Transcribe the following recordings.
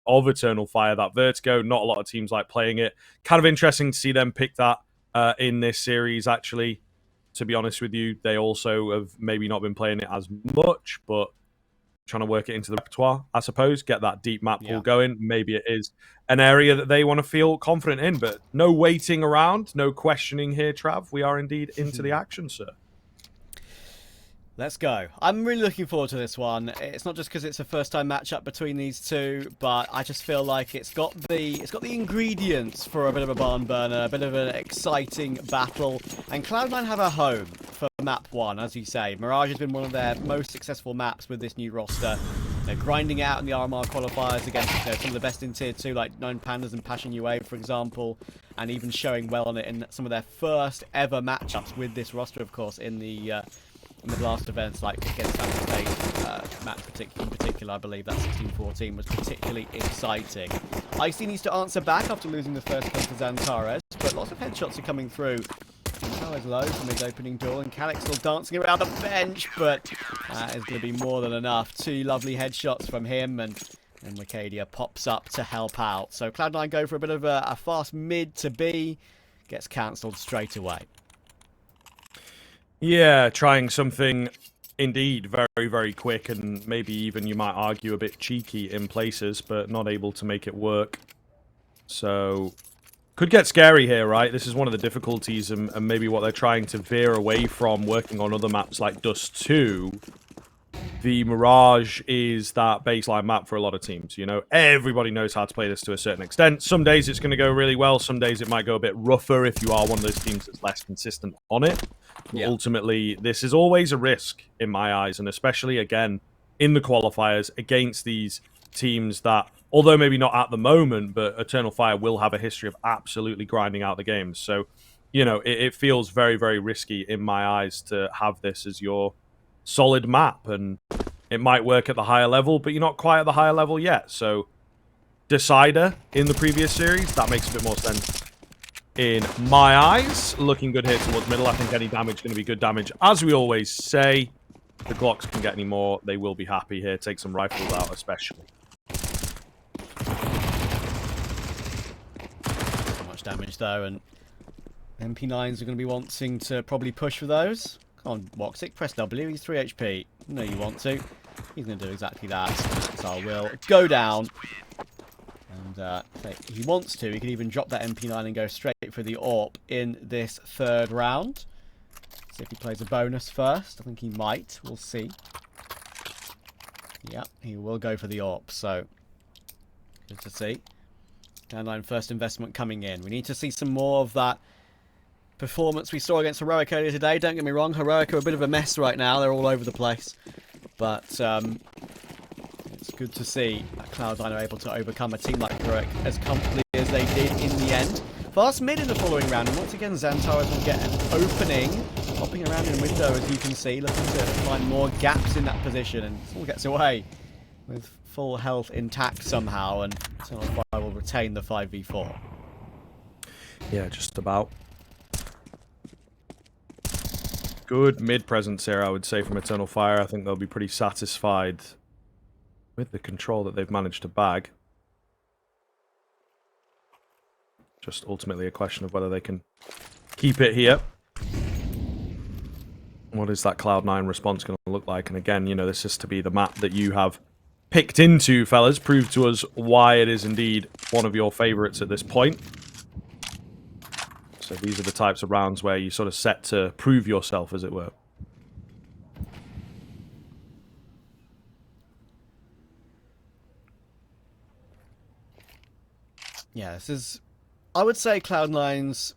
of Eternal Fire, that Vertigo. Not a lot of teams like playing it. Kind of interesting to see them pick that in this series, actually. To be honest with you, they also have maybe not been playing it as much, but trying to work it into the repertoire, I suppose, get that deep map pool going. Maybe it is an area that they want to feel confident in, but no waiting around, no questioning here, Trav. We are indeed into the action, sir. Let's go. I'm really looking forward to this one. It's not just because it's a first-time matchup between these two, but I just feel like it's got the ingredients for a bit of a barn burner, a bit of an exciting battle. And Cloud9 have a home for map 1, as you say. Mirage has been one of their most successful maps with this new roster. They're grinding out in the RMR qualifiers against some of the best in Tier 2, like Known Pandas and Passion UA, for example, and even showing well on it in some of their first ever matchups with this roster, of course, in the last events, like against San State match in particular. I believe that 16-14 was particularly exciting. Icy needs to answer back after losing the first kill to Xantares, but lots of headshots are coming through. Xantares low from his opening door, and Calyx still dancing around the bench, but that is going to be more than enough. 2 lovely headshots from him, and Mercadia pops up to help out. So Cloud9 go for a bit of a fast mid to B, gets cancelled straight away. Yeah, trying something indeed very, very quick, and maybe even you might argue a bit cheeky in places, but not able to make it work. So could get scary here, right? This is one of the difficulties, and maybe what they're trying to veer away from working on other maps like Dust 2. The Mirage is that baseline map for a lot of teams. You know, everybody knows how to play this to a certain extent. Some days it's going to go really well. Some days it might go a bit rougher if you are one of those teams that's less consistent on it. Yeah. Ultimately, this is always a risk in my eyes, and especially, again, in the qualifiers against these teams that, although maybe not at the moment, but Eternal Fire will have a history of absolutely grinding out the games. So, you know, it feels very, very risky in my eyes to have this as your solid map, and it might work at the higher level, but you're not quite at the higher level yet. So Decider in the previous series, that makes a bit more sense in my eyes. Looking good here towards middle. I think any damage is going to be good damage. As we always say, the Glocks can get any more, they will be happy here. Take some rifles out especially. So much damage though, and MP9s are going to be wanting to probably push for those. Come on, Woxic, press W, he's 3 HP. No, you want to. He's going to do exactly that. So will go down. And if he wants to, he can even drop that MP9 and go straight for the AWP in this third round. See if he plays a bonus first. I think he might. We'll see. Yeah, he will go for the AWP. So, good to see. Cloud9 first investment coming in. We need to see some more of that performance we saw against Heroic earlier today. Don't get me wrong, Heroic are a bit of a mess right now. They're all over the place. But it's good to see that Cloud9 are able to overcome a team like Heroic as comfortably as they did in the end. Fast mid in the following round, and once again Xantares will get an opening, hopping around in window as you can see, looking to find more gaps in that position, and still gets away with full health intact somehow, and Eternal Fire will retain the 5v4. Yeah, just about. Good mid presence here, I would say, from Eternal Fire. I think they'll be pretty satisfied with the control that they've managed to bag. Just ultimately a question of whether they can keep it here. What is that Cloud9 response going to look like? And again, you know, this is to be the map that you have picked into, fellas. Prove to us why it is indeed one of your favorites at this point. So these are the types of rounds where you sort of set to prove yourself, as it were. Yeah, this is, I would say, Cloud9's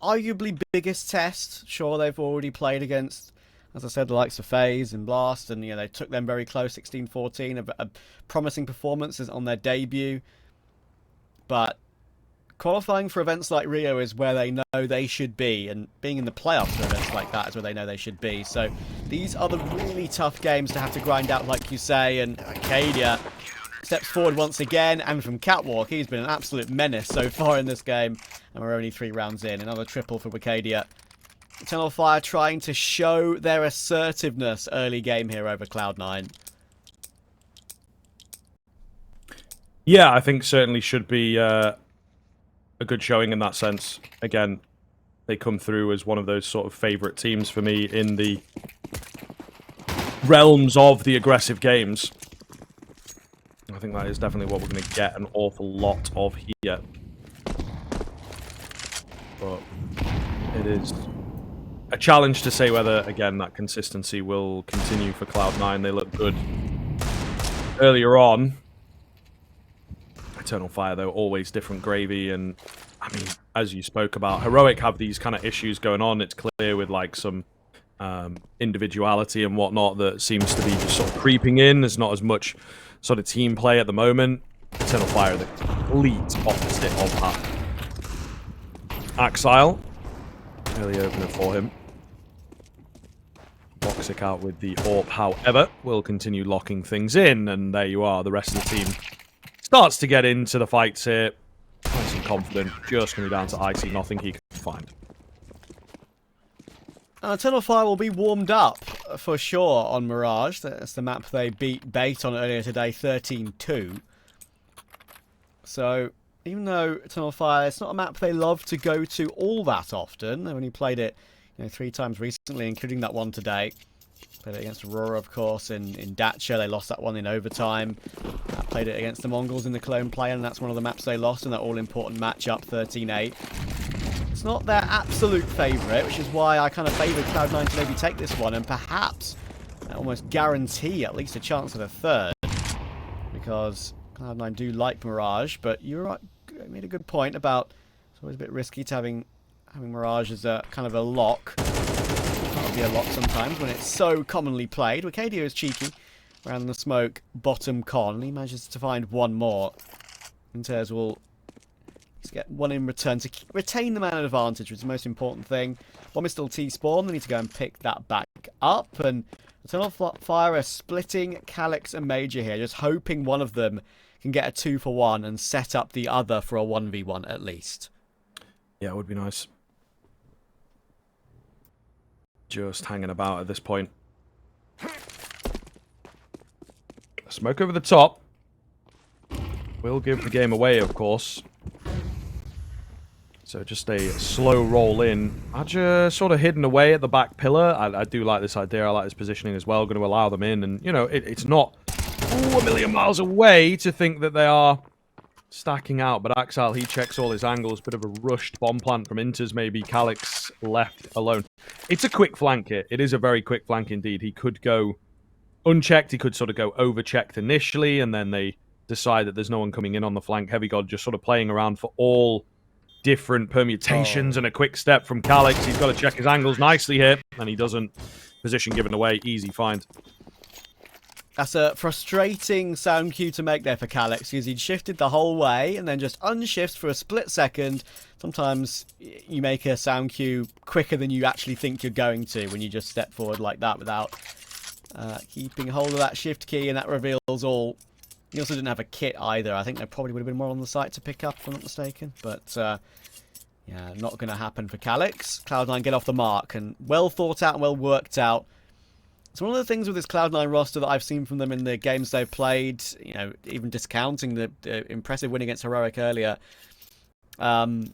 arguably biggest test. Sure, they've already played against, as I said, the likes of FaZe and Blast, and you know they took them very close, 16-14, a promising performances on their debut. But qualifying for events like Rio is where they know they should be, and being in the playoffs for events like that is where they know they should be. So these are the really tough games to have to grind out, like you say, and Arcadia steps forward once again, and from Catwalk, he's been an absolute menace so far in this game, and we're only 3 rounds in. Another triple for Arcadia. Eternal Fire trying to show their assertiveness early game here over Cloud9. Yeah, I think certainly should be a good showing in that sense. Again, they come through as one of those sort of favourite teams for me in the realms of the aggressive games. I think that is definitely what we're going to get an awful lot of here. But it is a challenge to say whether, again, that consistency will continue for Cloud9. They look good earlier on. Eternal Fire, though, always different gravy. And, I mean, as you spoke about, Heroic have these kind of issues going on. It's clear with, like, some individuality and whatnot that seems to be just sort of creeping in. There's not as much sort of team play at the moment. Eternal Fire, the complete opposite of that. Axile, early opener for him. Boxic out with the AWP, however, will continue locking things in, and there you are. The rest of the team starts to get into the fights here. Nice and confident. Just going to be down to Icy. Nothing he can find. Eternal Fire will be warmed up for sure on Mirage. That's the map they beat Bait on earlier today, 13-2. So, even though Eternal Fire, it's not a map they love to go to all that often. They've only played it 3 times recently, including that one today. Played it against Aurora, of course, in Dacia. They lost that one in overtime. Played it against the Mongols in the Clone Play, and that's one of the maps they lost in that all-important matchup, 13-8. It's not their absolute favourite, which is why I kind of favoured Cloud9 to maybe take this one and perhaps almost guarantee at least a chance at a third. Because Cloud9 do like Mirage, but you made a good point about it's always a bit risky to having Mirage as a kind of a lock. That'll be a lock sometimes when it's so commonly played. Wicadio is cheeky around the smoke, bottom con. He manages to find one more. Inters will get one in return to retain the man advantage, which is the most important thing. Bomb is still T-spawn. They need to go and pick that back up. And Eternal Fire are splitting Calyx and Major here, just hoping one of them can get a 2-for-1 and set up the other for a 1v1 at least. Yeah, it would be nice. Just hanging about at this point. Smoke over the top. Will give the game away, of course. So just a slow roll in. Adja sort of hidden away at the back pillar. I do like this idea. I like this positioning as well. Going to allow them in. And, you know, it's not a million miles away to think that they are stacking out. But Axile, he checks all his angles. Bit of a rushed bomb plant from Inters, maybe. Calyx left alone. It's a quick flank here. It is a very quick flank indeed. He could go unchecked. He could sort of go overchecked initially. And then they decide that there's no one coming in on the flank. Heavy God just sort of playing around for all different permutations and a quick step from Calyx. He's got to check his angles nicely here, and he doesn't. Position given away. Easy find. That's a frustrating sound cue to make there for Calyx, because he'd shifted the whole way and then just unshifts for a split second. Sometimes you make a sound cue quicker than you actually think you're going to when you just step forward like that without keeping hold of that shift key, and that reveals all. He also didn't have a kit either. I think there probably would have been more on the site to pick up, if I'm not mistaken. But, yeah, not going to happen for Calyx. Cloud9 get off the mark, and well thought out and well worked out. It's one of the things with this Cloud9 roster that I've seen from them in the games they've played, you know, even discounting the impressive win against Heroic earlier, that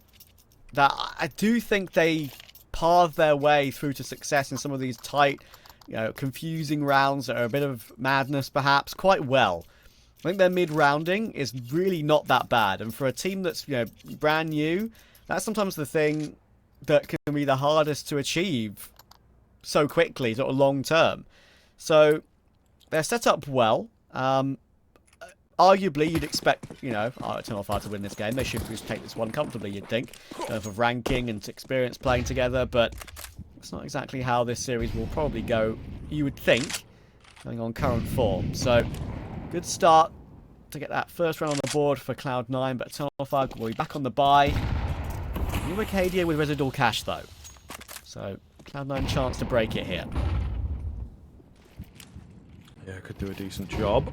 I do think they path their way through to success in some of these tight, you know, confusing rounds that are a bit of madness, perhaps, quite well. I think their mid-rounding is really not that bad. And for a team that's, you know, brand new, that's sometimes the thing that can be the hardest to achieve so quickly, sort of long-term. So they're set up well. Arguably, you'd expect, you know, Eternal Fire to win this game. They should just take this one comfortably, you'd think, of ranking and experience playing together. But it's not exactly how this series will probably go, you would think, going on current form. So good start to get that first round on the board for Cloud9, but Eternal Fire will be back on the bye. New Wicadio with residual cash, though. So Cloud9 chance to break it here. Yeah, could do a decent job.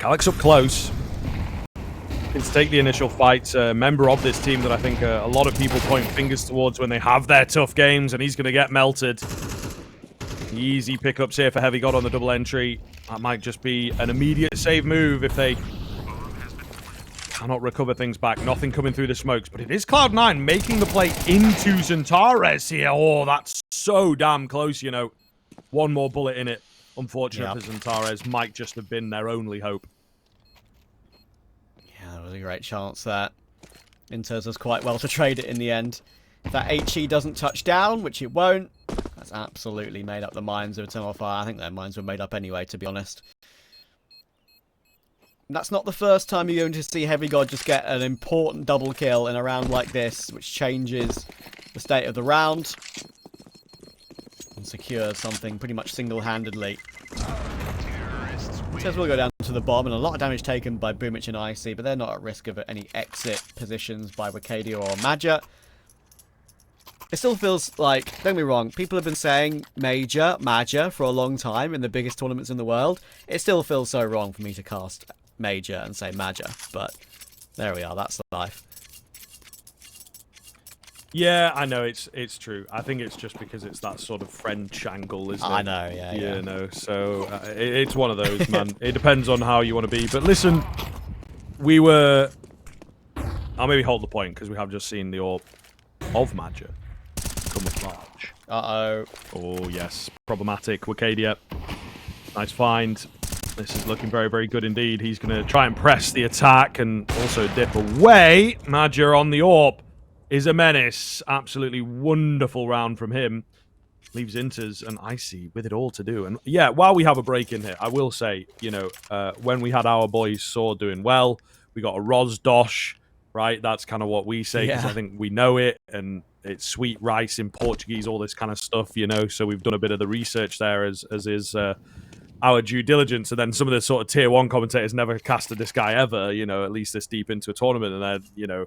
Calyx up close. Let's take the initial fight. Member of this team that I think a lot of people point fingers towards when they have their tough games, and he's going to get melted. Easy pickups here for Heavy God on the double entry. That might just be an immediate save move if they cannot recover things back. Nothing coming through the smokes, but it is Cloud9 making the play into Xantares here. Oh, that's so damn close, you know. One more bullet in it. Unfortunate for Xantares. Might just have been their only hope. Yeah, that was a great chance there. Inters does quite well to trade it in the end. If that HE doesn't touch down, which it won't, that's absolutely made up the minds of Eternal Fire. I think their minds were made up anyway, to be honest. That's not the first time you're going to see Heavy God just get an important double kill in a round like this, which changes the state of the round and secures something pretty much single-handedly. Tez will go down to the bomb, and a lot of damage taken by Boomich and Icy, but they're not at risk of any exit positions by Wicadia or Major. It still feels like, don't get me wrong, people have been saying Major for a long time in the biggest tournaments in the world. It still feels so wrong for me to cast Major and say Major, but there we are, that's the life. Yeah, I know, it's true. I think it's just because it's that sort of French angle, isn't it? I know, yeah. You know, so it's one of those, man. It depends on how you want to be. But listen, we were... I'll maybe hold the point, because we have just seen the orb of Major come at large. Uh-oh. Oh, yes. Problematic. Wicadia. Nice find. This is looking very, very good indeed. He's going to try and press the attack and also dip away. Major on the orb is a menace. Absolutely wonderful round from him. Leaves Inters and Icy with it all to do. And yeah, while we have a break in here, I will say, you know, when we had our boys Saw doing well, we got a Rosdosh, right? That's kind of what we say, because I think we know it, and it's sweet rice in Portuguese, all this kind of stuff, you know, so we've done a bit of the research there, as is our due diligence. And then some of the sort of tier 1 commentators never casted this guy ever, you know, at least this deep into a tournament, and then, you know,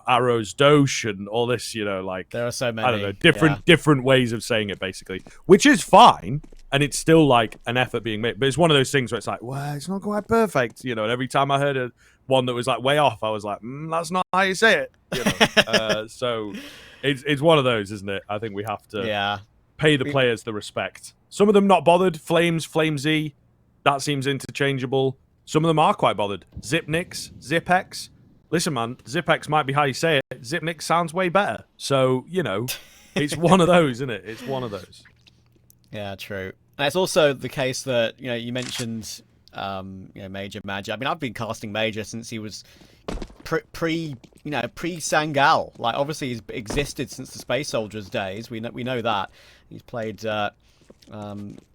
Arrows Dosh and all this, you know, like, there are so many, I don't know, different ways of saying it, basically, which is fine, and it's still like an effort being made, but it's one of those things where it's like, well, it's not quite perfect, you know. And every time I heard one that was like way off, I was like, that's not how you say it, you know. So it's one of those, isn't it? I think we have to pay the players the respect. Some of them not bothered. Flamez, that seems interchangeable. Some of them are quite bothered. Zipnix, Zipex. Listen, man, Zipex might be how you say it. Zipnix sounds way better. So, you know, it's one of those, isn't it? It's one of those. Yeah, true. And it's also the case that, you know, you mentioned you know, Major. I mean, I've been casting Major since he was pre-Sangal. Like, obviously he's existed since the Space Soldiers days. We know that. He's played for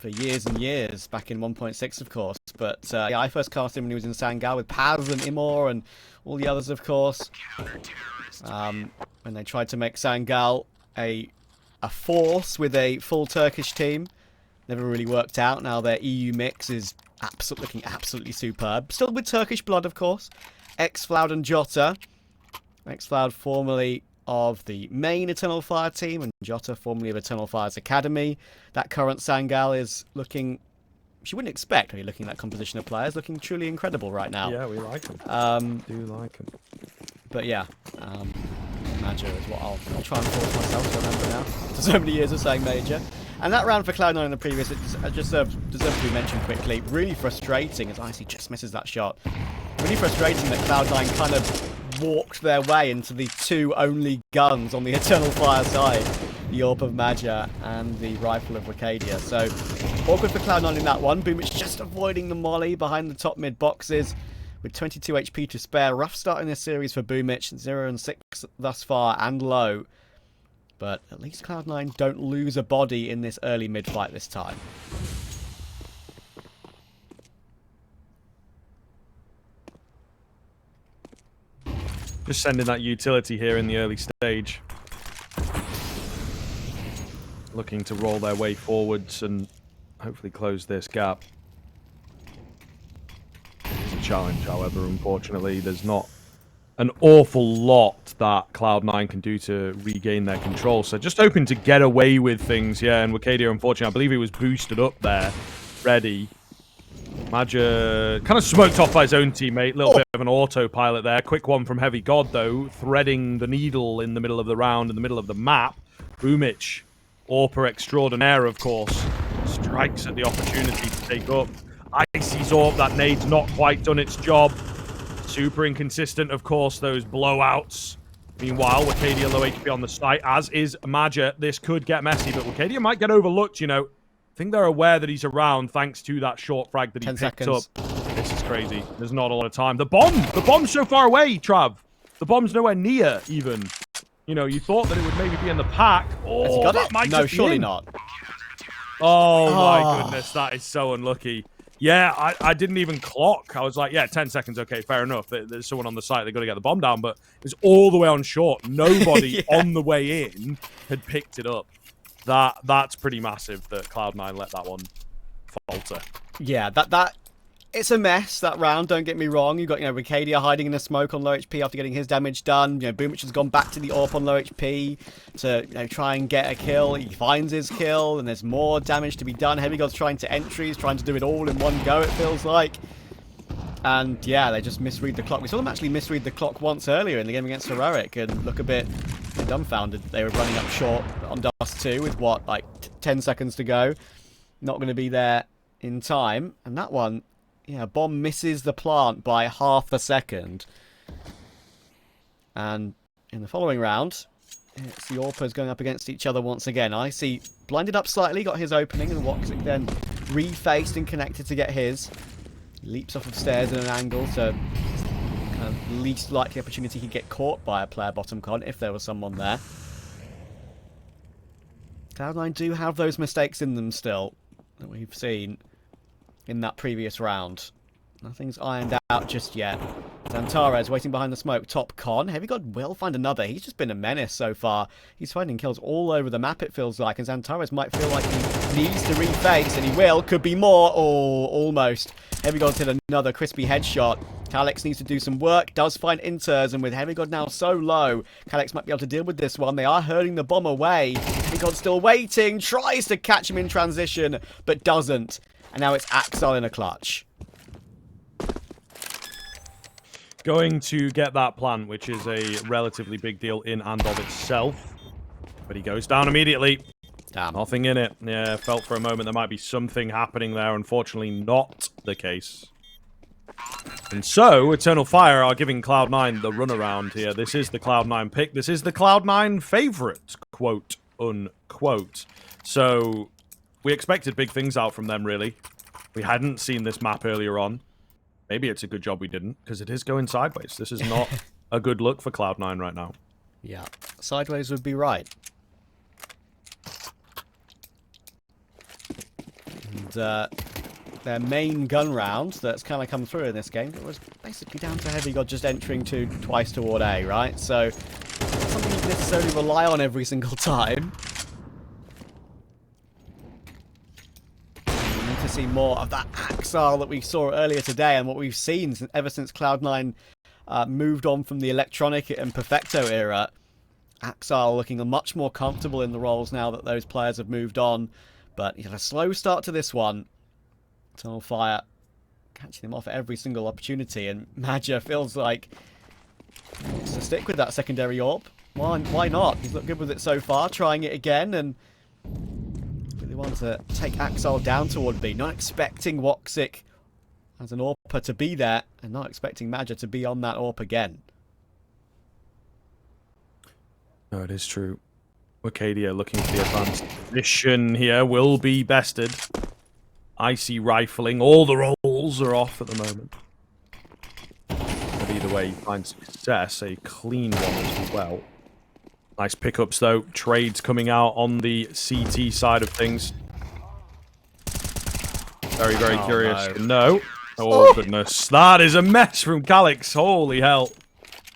years and years, back in 1.6, of course. But yeah, I first cast him when he was in Sangal with Paz and Imor and all the others, of course. When they tried to make Sangal a force with a full Turkish team, never really worked out. Now their EU mix is looking absolutely superb. Still with Turkish blood, of course. Xfloud and Jota. Xfloud formerly of the main Eternal Fire team, and Jota formerly of Eternal Fire's Academy. That current Sangal is looking... you wouldn't expect when you're looking at that composition of players, looking truly incredible right now. Yeah, we like them. Do like them. But yeah, Major is what I'll try and force myself to remember now. After so many years of saying Major. And that round for Cloud9 in the previous, it just deserves to be mentioned quickly. Really frustrating as Icy just misses that shot. Really frustrating that Cloud9 kind of walked their way into the two only guns on the Eternal Fire side. The Orb of Major and the Rifle of Wicadia. So, awkward for Cloud9 in that one. Boomich just avoiding the molly behind the top mid boxes with 22 HP to spare. Rough start in this series for Boomich. 0 and 6 thus far and low. But at least Cloud9 don't lose a body in this early mid-fight this time. Just sending that utility here in the early stage. Looking to roll their way forwards and hopefully close this gap. It's a challenge, however, unfortunately. There's not an awful lot that Cloud9 can do to regain their control. So just hoping to get away with things, yeah. And Wicadia, unfortunately, I believe he was boosted up there, ready. Major kind of smoked off by his own teammate. Little bit of an autopilot there. Quick one from Heavy God, though. Threading the needle in the middle of the round, in the middle of the map. Boomich, AWPer extraordinaire, of course. strikes at the opportunity to take up. Icy's Orb, that nade's not quite done its job. Super inconsistent, of course, those blowouts. Meanwhile, Wakadia low HP on the site, as is Maja. This could get messy, but Wakadia might get overlooked, you know. I think they're aware that he's around thanks to that short frag that he picked up. This is crazy. There's not a lot of time. The bomb's so far away, Trav. The bomb's nowhere near, even. You know, you thought that it would maybe be in the pack. Oh, has he got it? Might No, surely not. Oh, my goodness. That is so unlucky. Yeah, I didn't even clock. I was like, yeah, 10 seconds, okay, fair enough. There's someone on the site, they've got to get the bomb down, but it's all the way on short. Nobody on the way in had picked it up. That's pretty massive that Cloud9 let that one falter. Yeah, it's a mess, that round, don't get me wrong. You've got, Wakadia hiding in the smoke on low HP after getting his damage done. Boomich has gone back to the AWP on low HP to try and get a kill. He finds his kill, and there's more damage to be done. Heavy God's trying to entries, trying to do it all in one go, it feels like. And, yeah, they just misread the clock. We saw them actually misread the clock once earlier in the game against Heroic and look a bit dumbfounded. They were running up short on Dust 2 with, what, like 10 seconds to go. Not going to be there in time. And that one... yeah, bomb misses the plant by half a second. And in the following round, it's the AWPers going up against each other once again. Icy blinded up slightly, got his opening, and Woxic then refaced and connected to get his. Leaps off of stairs at an angle, so kind of least likely opportunity he'd get caught by a player bottom con if there was someone there. Cloud9 do have those mistakes in them still that we've seen in that previous round. Nothing's ironed out just yet. Zantares waiting behind the smoke. Top con. Heavy God will find another. He's just been a menace so far. He's finding kills all over the map, it feels like. And Zantares might feel like he needs to reface, and he will. Could be more. Oh, almost. Heavy God's hit another crispy headshot. Calyx needs to do some work. Does find inters, and with Heavy God now so low, Calyx might be able to deal with this one. They are hurling the bomb away. Heavy God's still waiting. Tries to catch him in transition, but doesn't. And now it's Axel in a clutch. Going to get that plant, which is a relatively big deal in and of itself. But he goes down immediately. Damn. Nothing in it. Yeah, felt for a moment there might be something happening there. Unfortunately, not the case. And so, Eternal Fire are giving Cloud9 the runaround here. This is the Cloud9 pick. This is the Cloud9 favorite, quote, unquote. So... we expected big things out from them, really. We hadn't seen this map earlier on. Maybe it's a good job we didn't, because it is going sideways. This is not a good look for Cloud9 right now. Yeah, sideways would be right. And their main gun round that's kind of come through in this game, it was basically down to Heavy God just entering twice toward A, right? So, not something you can necessarily rely on every single time. To see more of that Axel that we saw earlier today and what we've seen ever since Cloud9 moved on from the Electronic and Perfecto era. Axel looking much more comfortable in the roles now that those players have moved on. But he had a slow start to this one. Eternal Fire catching him off at every single opportunity, and Maja feels like he wants to stick with that secondary AWP. Why not? He's looked good with it so far, trying it again, and really wants to take Axel down toward B. Not expecting Woxic as an AWPer to be there, and not expecting Maja to be on that AWP again. No, it is true. Wakadia looking for the advanced position here will be bested. Icy rifling. All the rolls are off at the moment. But either way, he finds success. A clean one as well. Nice pickups, though. Trades coming out on the CT side of things. Very, very curious. No. Oh, goodness. That is a mess from Calyx. Holy hell.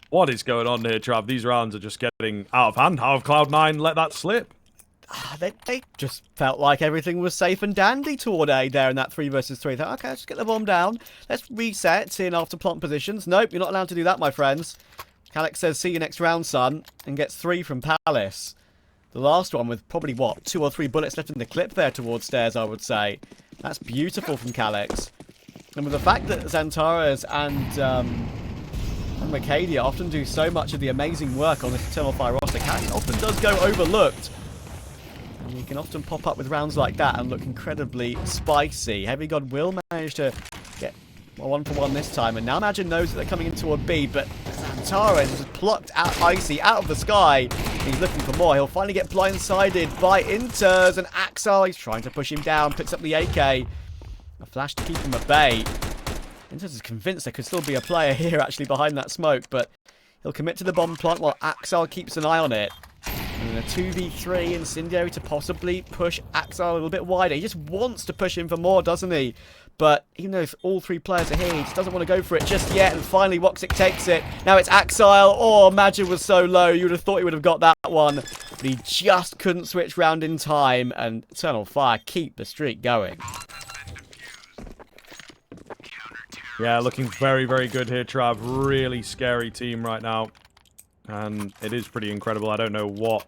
What is going on here, Trav? These rounds are just getting out of hand. How have Cloud9 let that slip? They just felt like everything was safe and dandy toward A there in that 3 versus 3. They thought, okay, let's get the bomb down. Let's reset in after plant positions. Nope, you're not allowed to do that, my friends. Calyx says, see you next round, son, and gets 3 from Palace. The last one with probably, what, 2 or 3 bullets left in the clip there towards stairs, I would say. That's beautiful from Calyx. And with the fact that Zantares and Wakadia often do so much of the amazing work on this Eternal Fire roster, Calyx often does go overlooked. And he can often pop up with rounds like that and look incredibly spicy. Heavy God will manage to get a 1-for-1 this time. And now Imagine knows that they're coming into a B, but Antares has plucked out Icy out of the sky. He's looking for more. He'll finally get blindsided by Inters, and Axel, he's trying to push him down, picks up the AK. A flash to keep him at bay. Inters is convinced there could still be a player here actually behind that smoke, but he'll commit to the bomb plant while Axel keeps an eye on it. And a 2v3 Incendiary to possibly push Axel a little bit wider. He just wants to push him for more, doesn't he? But even though all three players are here, he just doesn't want to go for it just yet. And finally, Woxic takes it. Now it's Axel. Oh, Magic was so low. You would have thought he would have got that one. But he just couldn't switch round in time. And Eternal Fire keep the streak going. Yeah, looking very, very good here, Trav. Really scary team right now. And it is pretty incredible. I don't know what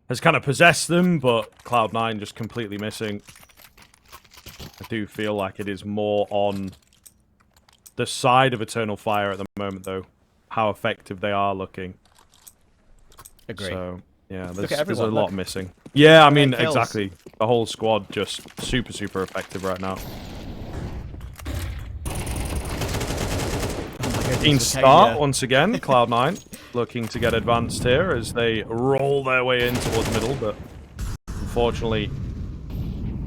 has kind of possessed them, but Cloud9 just completely missing. I do feel like it is more on the side of Eternal Fire at the moment, though. How effective they are looking. Agree. So, yeah, there's everyone, a lot missing. Yeah, I mean, exactly. The whole squad just super, super effective right now. Clean start once again. Cloud9 looking to get advanced here as they roll their way in towards middle, but unfortunately,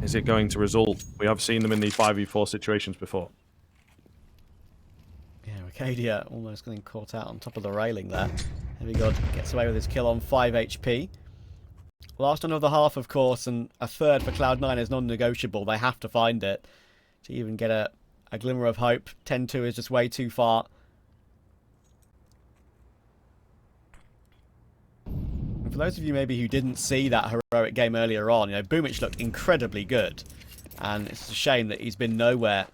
is it going to result? We have seen them in these 5v4 situations before. Yeah, Arcadia almost getting caught out on top of the railing there. Heavy God gets away with his kill on 5 HP. Last another half, of course, and a third for Cloud9 is non-negotiable. They have to find it to even get a glimmer of hope. 10-2 is just way too far. And for those of you maybe who didn't see that heroic game earlier on, Boomich looked incredibly good. And it's a shame that he's been nowhere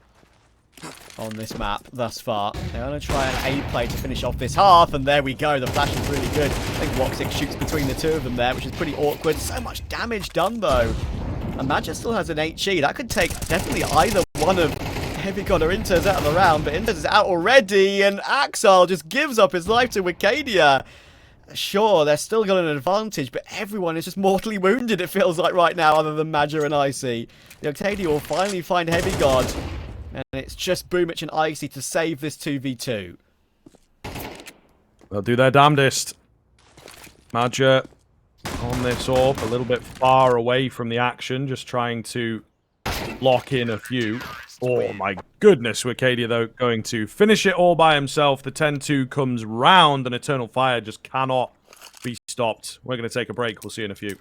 on this map thus far. They're going to try an A play to finish off this half, and there we go. The flash is really good. I think Woxic shoots between the two of them there, which is pretty awkward. So much damage done, though. And Magic still has an HE. That could take definitely either one of Heavy God or Inters out of the round, but Inters is out already, and Axel just gives up his life to Wicadia. Sure, they're still got an advantage, but everyone is just mortally wounded, it feels like right now, other than Madger and Icy. The Octadia will finally find Heavy God, and it's just Boomich and Icy to save this 2v2. They'll do their damnedest. Madger on this orb, a little bit far away from the action, just trying to lock in a few. Oh my goodness, Wicadia though going to finish it all by himself. The 10-2 comes round and Eternal Fire just cannot be stopped. We're going to take a break. We'll see you in a few.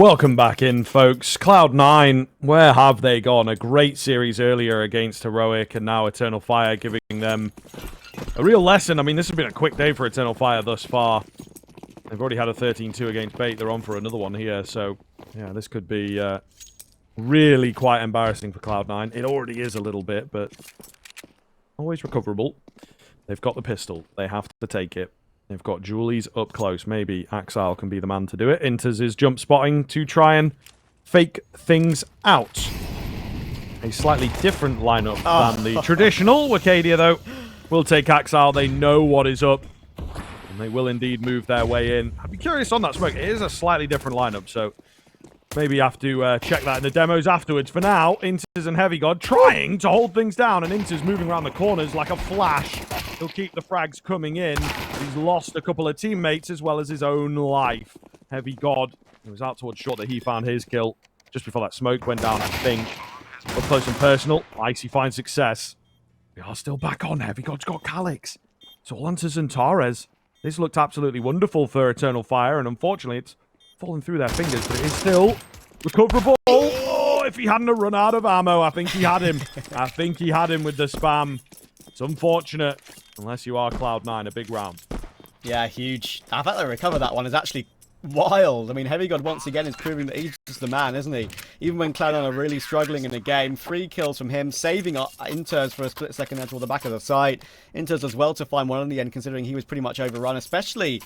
Welcome back in, folks. Cloud9, where have they gone? A great series earlier against Heroic, and now Eternal Fire giving them a real lesson. I mean, this has been a quick day for Eternal Fire thus far. They've already had a 13-2 against Bait. They're on for another one here, so yeah, this could be really quite embarrassing for Cloud9. It already is a little bit, but always recoverable. They've got the pistol. They have to take it. They've got Julie's up close. Maybe Axile can be the man to do it. Inters is jump spotting to try and fake things out. A slightly different lineup than the traditional. Wakadia, though, will take Axile. They know what is up. And they will indeed move their way in. I'd be curious on that smoke. It is a slightly different lineup, so maybe you have to check that in the demos afterwards. For now, Inters and Heavy God trying to hold things down, and Inters moving around the corners like a flash. He'll keep the frags coming in. He's lost a couple of teammates as well as his own life. Heavy God, he was out towards short that he found his kill just before that smoke went down, I think. Up close and personal, Icy finds success. We are still back on. Heavy God's got Calyx. It's all onto Zantares. This looked absolutely wonderful for Eternal Fire, and unfortunately it's fallen through their fingers, but it is still recoverable. Oh, if he hadn't run out of ammo, I think he had him. I think he had him with the spam. It's unfortunate, unless you are Cloud9, a big round. Yeah, huge. The fact they recover that one is actually wild. I mean, Heavy God once again is proving that he's just the man, isn't he? Even when Cloud9 are really struggling in the game, 3 kills from him, saving Inters for a split second there toward the back of the site. Inters as well to find one in the end, considering he was pretty much overrun, especially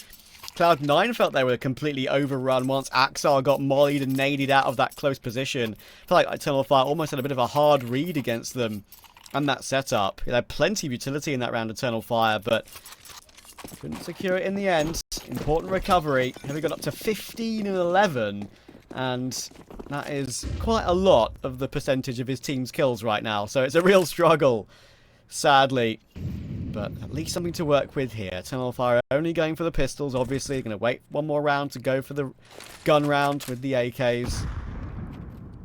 Cloud9 felt they were completely overrun once Axile got mollied and naded out of that close position. I feel like Eternal Fire almost had a bit of a hard read against them and that setup. They had plenty of utility in that round, Eternal Fire, but couldn't secure it in the end. Important recovery. Have we got up to 15 and 11, and that is quite a lot of the percentage of his team's kills right now. So it's a real struggle, sadly. But at least something to work with here. Eternal Fire only going for the pistols, obviously. Going to wait one more round to go for the gun round with the AKs.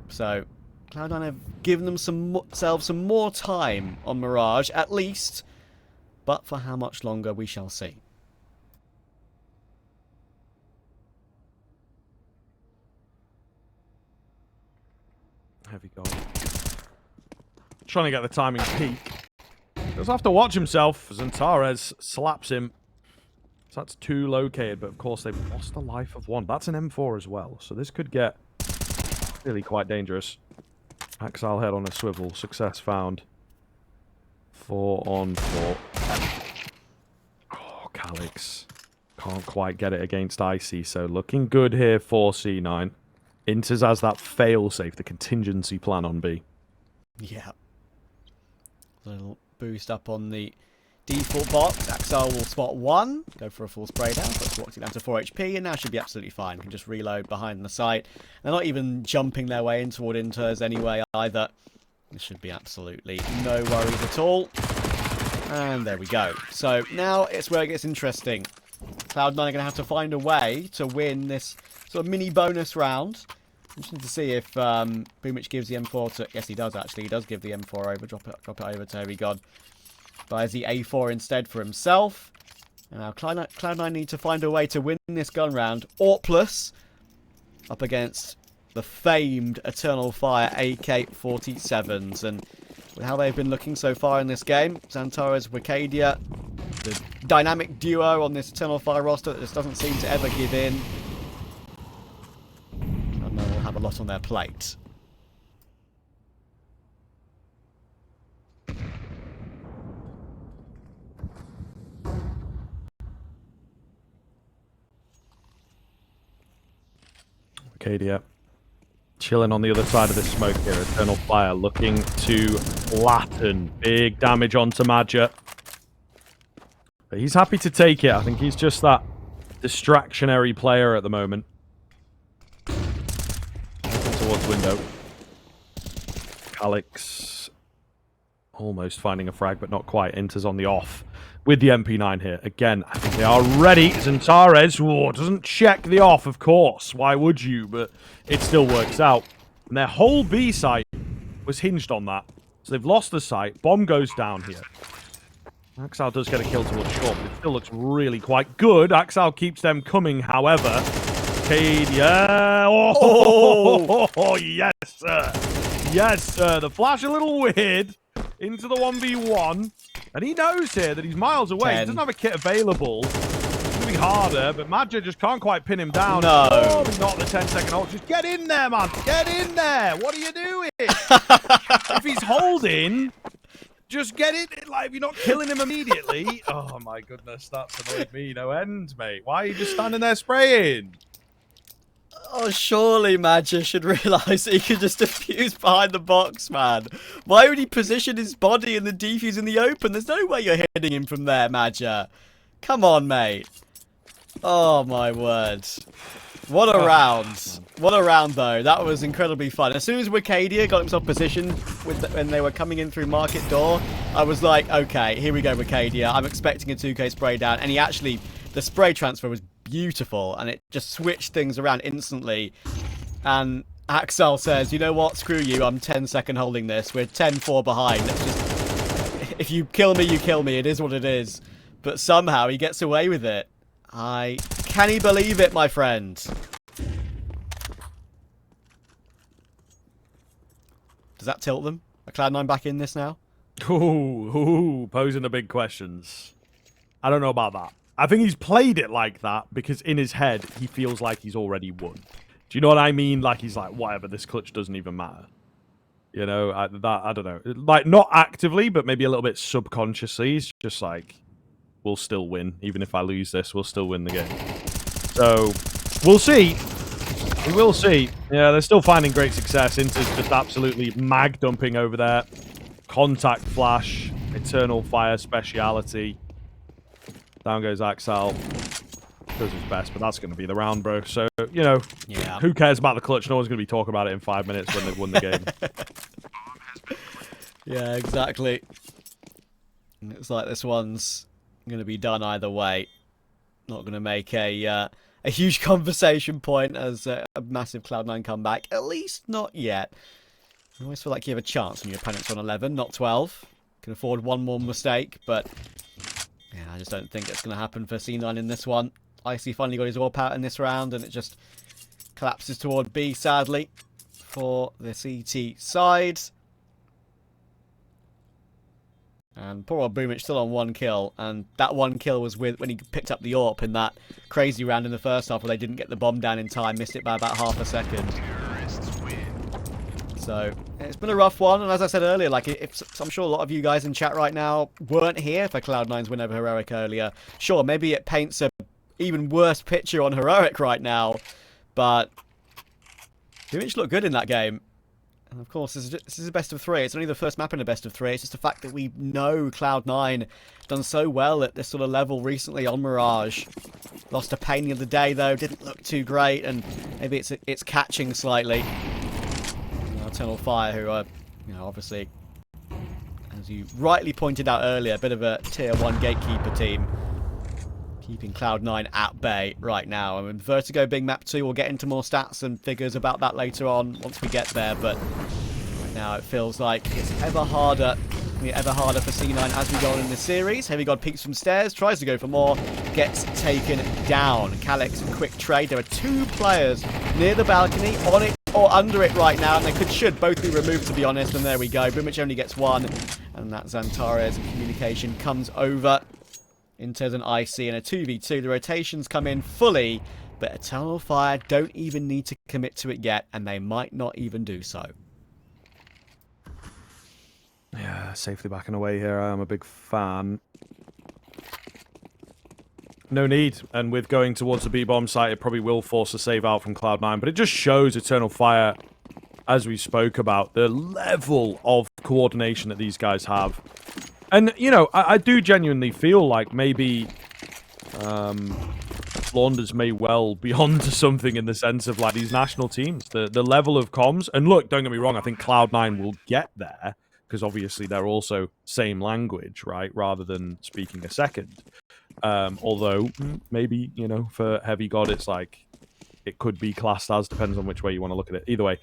So Cloud9 have given themselves some more time on Mirage, at least. But for how much longer, we shall see. Heavy God. Trying to get the timing peak. Does have to watch himself. Zantares slaps him. So that's 2 located, but of course they've lost the life of 1. That's an M4 as well, so this could get really quite dangerous. Axile head on a swivel. Success found. 4 on 4. Oh, Calyx. Can't quite get it against Icy, so looking good here for C9. Inters has that fail-safe, the contingency plan on B. Yeah. A little boost up on the default box. Axile will spot 1, go for a full spray down, so it's walked it down to 4 HP, and now should be absolutely fine. Can just reload behind the site. They're not even jumping their way in toward Inters anyway either. This should be absolutely no worries at all. And there we go. So now it's where it gets interesting. Cloud9 are going to have to find a way to win this sort of mini bonus round. Interesting to see if Boomich gives the M4 to... Yes, he does, actually. He does give the M4 over. Drop it over to Heavy God. Buys the A4 instead for himself. And now Cloud9 need to find a way to win this gun round. Orplus up against the famed Eternal Fire AK-47s. And with how they've been looking so far in this game, Zantares, Wakadia, the dynamic duo on this Eternal Fire roster that just doesn't seem to ever give in. And they will have a lot on their plate. Wakadia chilling on the other side of this smoke here. Eternal Fire looking to flatten. Big damage onto Madja. But he's happy to take it. I think he's just that distractionary player at the moment. Towards window. Calyx almost finding a frag, but not quite. Enters on the off with the MP9 here. Again, I think they are ready. Zantares doesn't check the off, of course. Why would you? But it still works out. And their whole B site was hinged on that. So they've lost the site. Bomb goes down here. Axile does get a kill towards short, but it still looks really quite good. Axile keeps them coming, however. Arcadia. Oh, yes, sir. Yes, sir. The flash a little weird into the 1v1. And he knows here that he's miles away. 10. He doesn't have a kit available. It's going to be harder, but Madja just can't quite pin him down. No. Oh, not the 10-second hold. Just get in there, man. Get in there. What are you doing? If he's holding, just get it. Like, if you're not killing him immediately. Oh, my goodness. That's annoyed me no end, mate. Why are you just standing there spraying? Oh, surely Madja should realise that he could just defuse behind the box, man. Why would he position his body and the defuse in the open? There's no way you're hitting him from there, Madja. Come on, mate. Oh, my word. What a round. What a round, though. That was incredibly fun. As soon as Wicadia got himself positioned when they were coming in through Market Door, I was like, okay, here we go, Wicadia. I'm expecting a 2k spray down. And he actually, the spray transfer was beautiful, and it just switched things around instantly. And Axel says, you know what, screw you, I'm 10-second holding this, we're 10-4 behind, let's just, if you kill me, you kill me, it is what it is. But somehow he gets away with it. Can he believe it, my friend? Does that tilt them? Are Cloud9 back in this now? Ooh, posing the big questions. I don't know about that. I think he's played it like that because in his head, he feels like he's already won. Do you know what I mean? Like, he's like, whatever, this clutch doesn't even matter. You know, I don't know. Like, not actively, but maybe a little bit subconsciously. He's just like, we'll still win. Even if I lose this, we'll still win the game. So, we'll see. We will see. Yeah, they're still finding great success. Inter's just absolutely mag dumping over there. Contact flash, eternal fire speciality. Down goes Axel. Does his best, but that's going to be the round, bro. So, you know, yeah. Who cares about the clutch? No one's going to be talking about it in 5 minutes when they've won the game. Yeah, exactly. And it's like this one's going to be done either way. Not going to make a huge conversation point as a massive Cloud9 comeback. At least not yet. I always feel like you have a chance when your opponent's on 11, not 12. Can afford one more mistake, but yeah, I just don't think it's going to happen for C9 in this one. Icy finally got his AWP out in this round, and it just collapses toward B, sadly, for the CT side. And poor old Boomich still on 1 kill, and that 1 kill was with when he picked up the AWP in that crazy round in the first half where they didn't get the bomb down in time, missed it by about half a second. So it's been a rough one, and as I said earlier, like I'm sure a lot of you guys in chat right now weren't here for Cloud9's win over Heroic earlier. Sure, maybe it paints a even worse picture on Heroic right now, but Boomich looked good in that game. And of course, this is a best of 3. It's only the first map in a best of 3. It's just the fact that we know Cloud9 done so well at this sort of level recently on Mirage. Lost a pain the other day though, didn't look too great, and maybe it's catching slightly. Eternal Fire, who are, you know, obviously, as you rightly pointed out earlier, a bit of a tier 1 gatekeeper team. Keeping Cloud9 at bay right now. I mean, Vertigo being map 2, we'll get into more stats and figures about that later on once we get there, but right now it feels like it's ever harder for C9 as we go on in this series. Heavy God peeks from stairs, tries to go for more, gets taken down. Calyx, quick trade. There are 2 players near the balcony, on it or under it right now, and they should both be removed, to be honest, and there we go. Boomich only gets 1, and that Xantares communication comes over. Inters and Icy in a 2v2. The rotations come in fully, but Eternal Fire don't even need to commit to it yet, and they might not even do so. Yeah, safely backing away here. I'm a big fan. No need. And with going towards the B-bomb site, it probably will force a save out from Cloud9. But it just shows Eternal Fire, as we spoke about, the level of coordination that these guys have. And, you know, I do genuinely feel like maybe Flanders may well be onto something in the sense of, like, these national teams. The level of comms. And look, don't get me wrong, I think Cloud9 will get there. Because obviously they're also same language, right? Rather than speaking a second. Although, maybe, you know, for Heavy God, it's like, it could be classed as, depends on which way you want to look at it. Either way,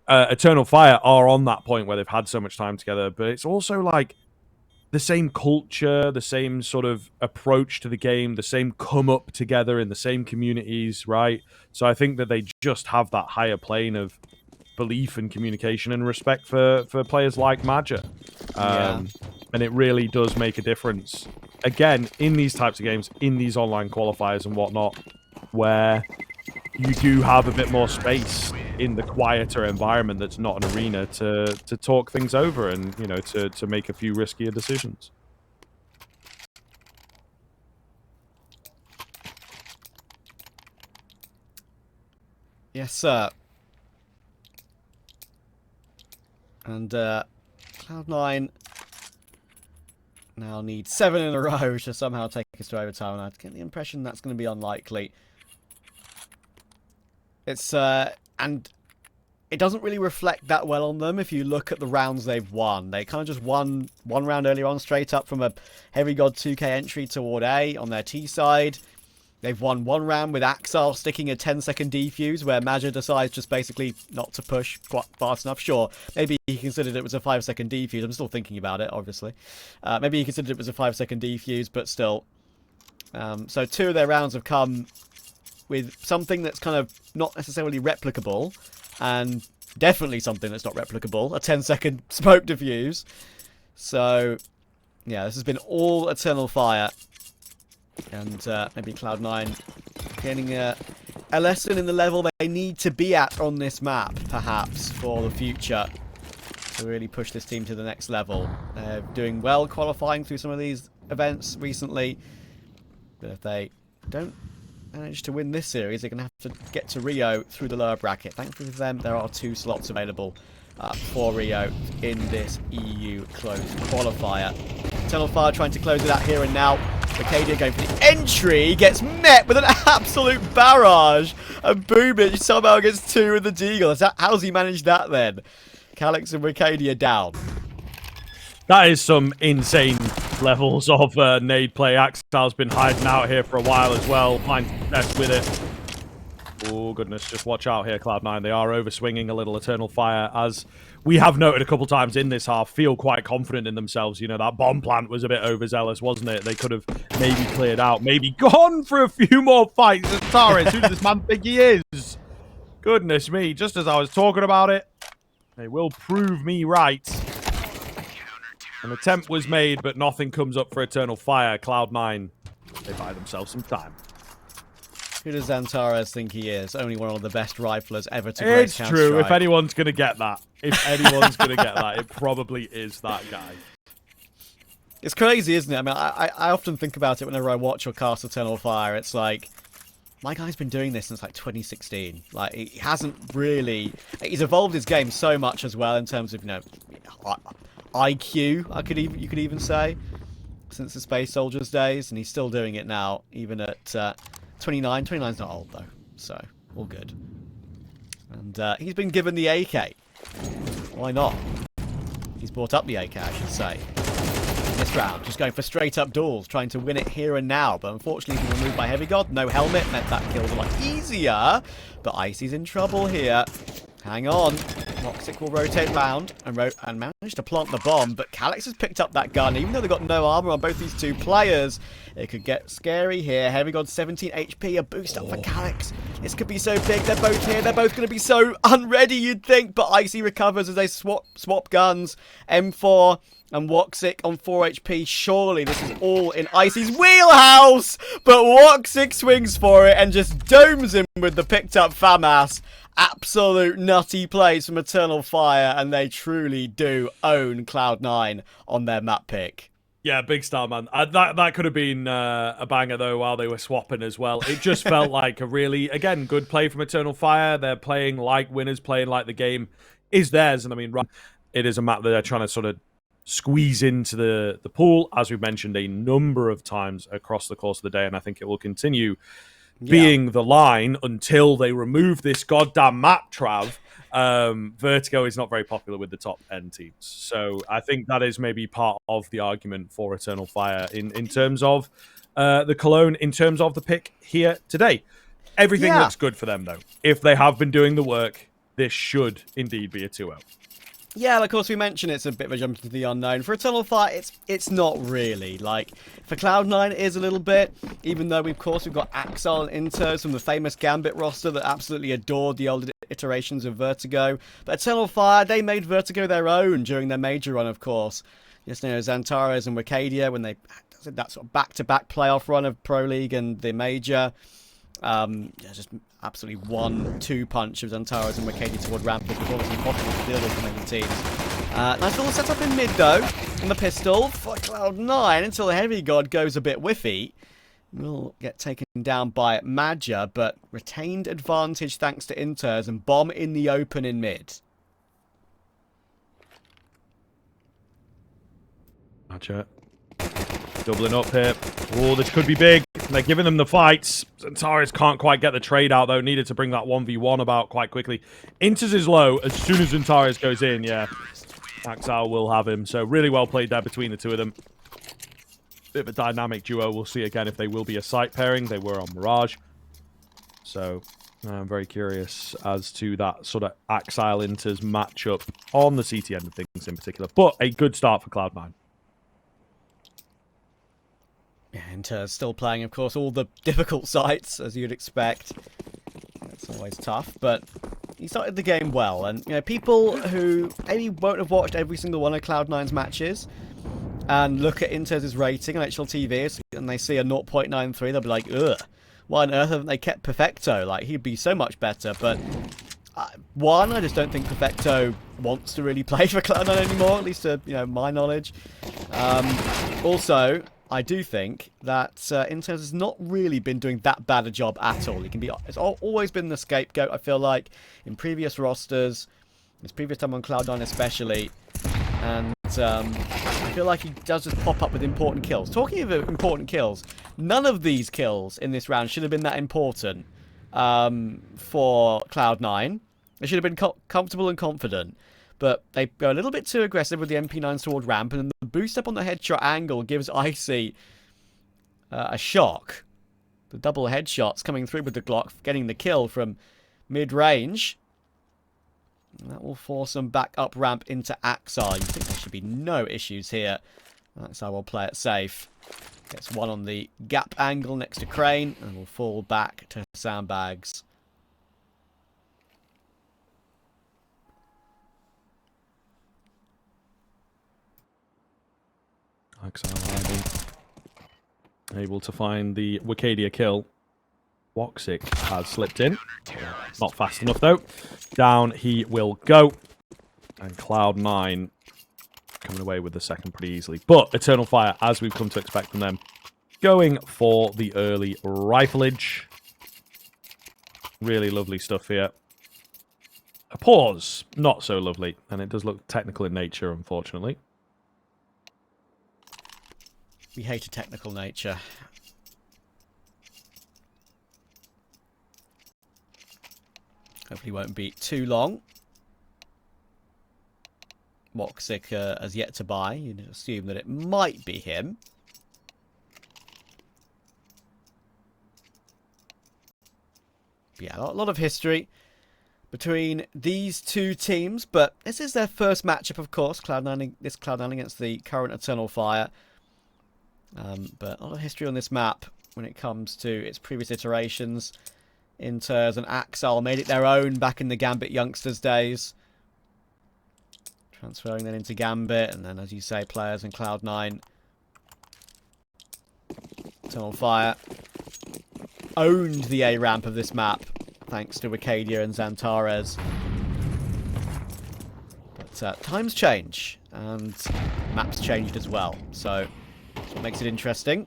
Eternal Fire are on that point where they've had so much time together. But it's also like, the same culture, the same sort of approach to the game, the same come up together in the same communities, right? So I think that they just have that higher plane of belief and communication and respect for players like Maja. And it really does make a difference. Again, in these types of games, in these online qualifiers and whatnot, where you do have a bit more space in the quieter environment that's not an arena to talk things over and, you know, to make a few riskier decisions. Yes, sir. And Cloud9 now need 7 in a row to somehow take us to overtime. And I get the impression that's going to be unlikely. It's and it doesn't really reflect that well on them if you look at the rounds they've won. They kind of just won one round earlier on straight up from a Heavy God 2K entry toward A on their T side. They've won one round with Axel sticking a 10-second defuse where Maja decides just basically not to push quite fast enough. Sure, maybe he considered it was a 5-second defuse. I'm still thinking about it, obviously. Maybe he considered it was a 5-second defuse, but still. So 2 of their rounds have come with something that's kind of not necessarily replicable, and definitely something that's not replicable, a 10-second smoke defuse. So, yeah, this has been all Eternal Fire. And maybe Cloud9 getting a lesson in the level they need to be at on this map, perhaps, for the future, to really push this team to the next level. They're doing well qualifying through some of these events recently, but if they don't manage to win this series, they're going to have to get to Rio through the lower bracket. Thankfully for them, there are 2 slots available for Rio in this EU closed qualifier. Eternal Fire trying to close it out here and now. Arcadia going for the entry, gets met with an absolute barrage, and Boomich somehow gets 2 with the Deagle. How's he managed that then? Calix and Arcadia down. That is some insane levels of nade play. Axel's been hiding out here for a while as well, fine success with it. Oh, goodness, just watch out here, Cloud9. They are overswinging a little Eternal Fire, as we have noted a couple times in this half, feel quite confident in themselves. You know, that bomb plant was a bit overzealous, wasn't it? They could have maybe cleared out, maybe gone for a few more fights. Taris, who does this man think he is? Goodness me, just as I was talking about it, they will prove me right. An attempt was made, but nothing comes up for Eternal Fire. Cloud9, they buy themselves some time. Who does Antares think he is? Only one of the best riflers ever to grace It's true. If anyone's going to get that, it probably is that guy. It's crazy, isn't it? I mean, I often think about it whenever I watch or cast Eternal Fire. It's like, my guy's been doing this since like 2016. Like, he hasn't really... He's evolved his game so much as well in terms of, you know, IQ, you could even say, since the Space Soldiers days, and he's still doing it now, even at 29. 29's not old, though, so all good. And he's been given the AK. Why not? He's brought up the AK, I should say. This round, just going for straight-up duels, trying to win it here and now, but unfortunately he's been removed by Heavy God. No helmet, meant that kill's a lot easier, but Icy's in trouble here. Hang on. Toxic will rotate round and manage to plant the bomb, but Calix has picked up that gun. Even though they've got no armor on both these 2 players, it could get scary here. Heavy God 17 HP, a boost up for Calix. This could be so big. They're both here. They're both going to be so unready, you'd think, but Icy recovers as they swap guns. M4 and Woxic on 4 HP. Surely this is all in Icy's wheelhouse, but Woxic swings for it and just domes him with the picked up FAMAS. Absolute nutty plays from Eternal Fire, and they truly do own Cloud9 on their map pick. Yeah, big star, man. That could have been a banger, though, while they were swapping as well. It just felt like a really, again, good play from Eternal Fire. They're playing like winners, playing like the game is theirs. And I mean, it is a map that they're trying to sort of squeeze into the pool, as we've mentioned a number of times across the course of the day, and I think it will continue being the line until they remove this goddamn map, Trav. Vertigo is not very popular with the top end teams. So I think that is maybe part of the argument for Eternal Fire in terms of the Cologne, in terms of the pick here today. Everything looks good for them, though. If they have been doing the work, this should indeed be a 2-0. Yeah, of course we mentioned it's a bit of a jump into the unknown. For Eternal Fire, it's not really. Like, for Cloud9 it is a little bit, even though of course we've got Axel and Inters from the famous Gambit roster that absolutely adored the older iterations of Vertigo. But Eternal Fire, they made Vertigo their own during their major run, of course. Just, you know, Xantares and Wicadia, when they did that sort of back-to-back playoff run of Pro League and the major. Yeah, just absolutely 1-2 punch of Xantares and Wicadia toward Rampage. It was almost impossible to deal with for many teams. Nice little setup in mid, though, on the pistol for Cloud9 until the Heavy God goes a bit whiffy. Will get taken down by Madja, but retained advantage thanks to Inters and bomb in the open in mid. Madja doubling up here. Oh, this could be big. They're giving them the fights. Xantares can't quite get the trade out, though. Needed to bring that 1v1 about quite quickly. Inters is low. As soon as Xantares goes in, yeah, Axel will have him. So really well played there between the two of them. Bit of a dynamic duo. We'll see again if they will be a site pairing. They were on Mirage. So I'm very curious as to that sort of Axel Inters matchup on the CT end of things in particular. But a good start for Cloud9. Yeah, Inters still playing, of course, all the difficult sites, as you'd expect. That's always tough, but he started the game well. And, you know, people who maybe won't have watched every single one of Cloud9's matches and look at Inters' rating on HLTV and they see a 0.93, they'll be like, ugh, why on earth haven't they kept Perfecto? Like, he'd be so much better. But, one, I just don't think Perfecto wants to really play for Cloud9 anymore, at least to, you know, my knowledge. Also, I do think that Inters has not really been doing that bad a job at all. It's always been the scapegoat, I feel like, in previous rosters, his previous time on Cloud9 especially. And I feel like he does just pop up with important kills. Talking of important kills, none of these kills in this round should have been that important for Cloud9. They should have been comfortable and confident. But they go a little bit too aggressive with the MP9s toward ramp, and then the boost up on the headshot angle gives Icy a shock. The double headshots coming through with the Glock, getting the kill from mid-range. That will force them back up ramp into Axar. You think there should be no issues here. Axar will play it safe. Gets one on the gap angle next to Crane, and will fall back to sandbags. Axel able to find the Wicadia kill. Woxic has slipped in. Not fast enough, though. Down he will go. And Cloud9 coming away with the second pretty easily. But Eternal Fire, as we've come to expect from them, going for the early rifleage. Really lovely stuff here. A pause, not so lovely. And it does look technical in nature, unfortunately. We hate a technical nature. Hopefully won't be too long. Woxic has yet to buy. You'd assume that it might be him. But yeah, a lot of history between these two teams. But this is their first matchup, of course. Cloud9 against the current Eternal Fire. But a lot of history on this map when it comes to its previous iterations. Inters and Axel made it their own back in the Gambit youngsters days. Transferring then into Gambit, and then, as you say, players in Cloud9. Eternal Fire owned the A ramp of this map, thanks to Wicadia and Xantares. But times change, and maps changed as well, so that's what makes it interesting.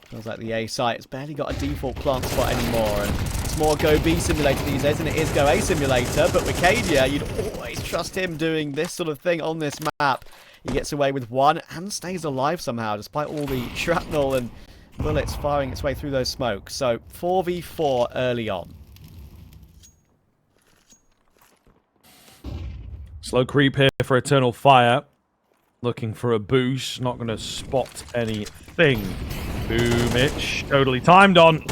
Feels like the A site has barely got a default plant spot anymore, and it's more Go B Simulator these days than it is Go A Simulator. But Wicadia, you'd always trust him doing this sort of thing on this map. He gets away with one and stays alive somehow, despite all the shrapnel and bullets firing its way through those smokes. So 4v4 early on. Slow creep here for Eternal Fire. Looking for a boost. Not going to spot anything. Boomich. Totally timed on.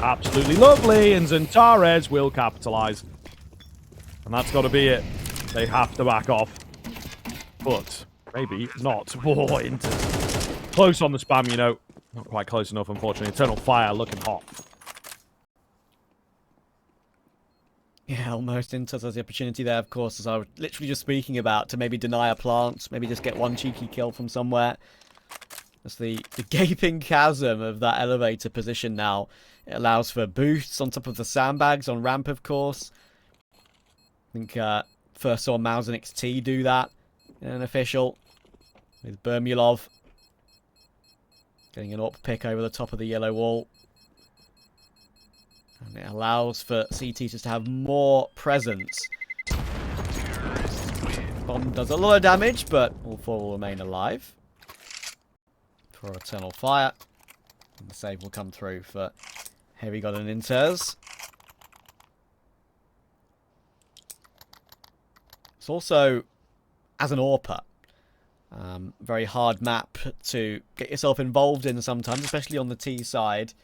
Absolutely lovely. And Xantares will capitalise. And that's got to be it. They have to back off. but maybe not. Oh, into close on the spam, you know. Not quite close enough, unfortunately. Eternal Fire looking hot. Yeah, almost Inters has the opportunity there, of course, as I was literally just speaking about, to maybe deny a plant, maybe just get one cheeky kill from somewhere. That's the gaping chasm of that elevator position now. It allows for boosts on top of the sandbags on ramp, of course. I think first saw Mouse and XT do that in an official with Bermulov getting an up pick over the top of the yellow wall. And it allows for CT just to have more presence. Bomb does a lot of damage, but all four will remain alive for Eternal Fire. And the save will come through for Heavy God and Inters. It's also, as an AWPer, very hard map to get yourself involved in sometimes, especially on the T side.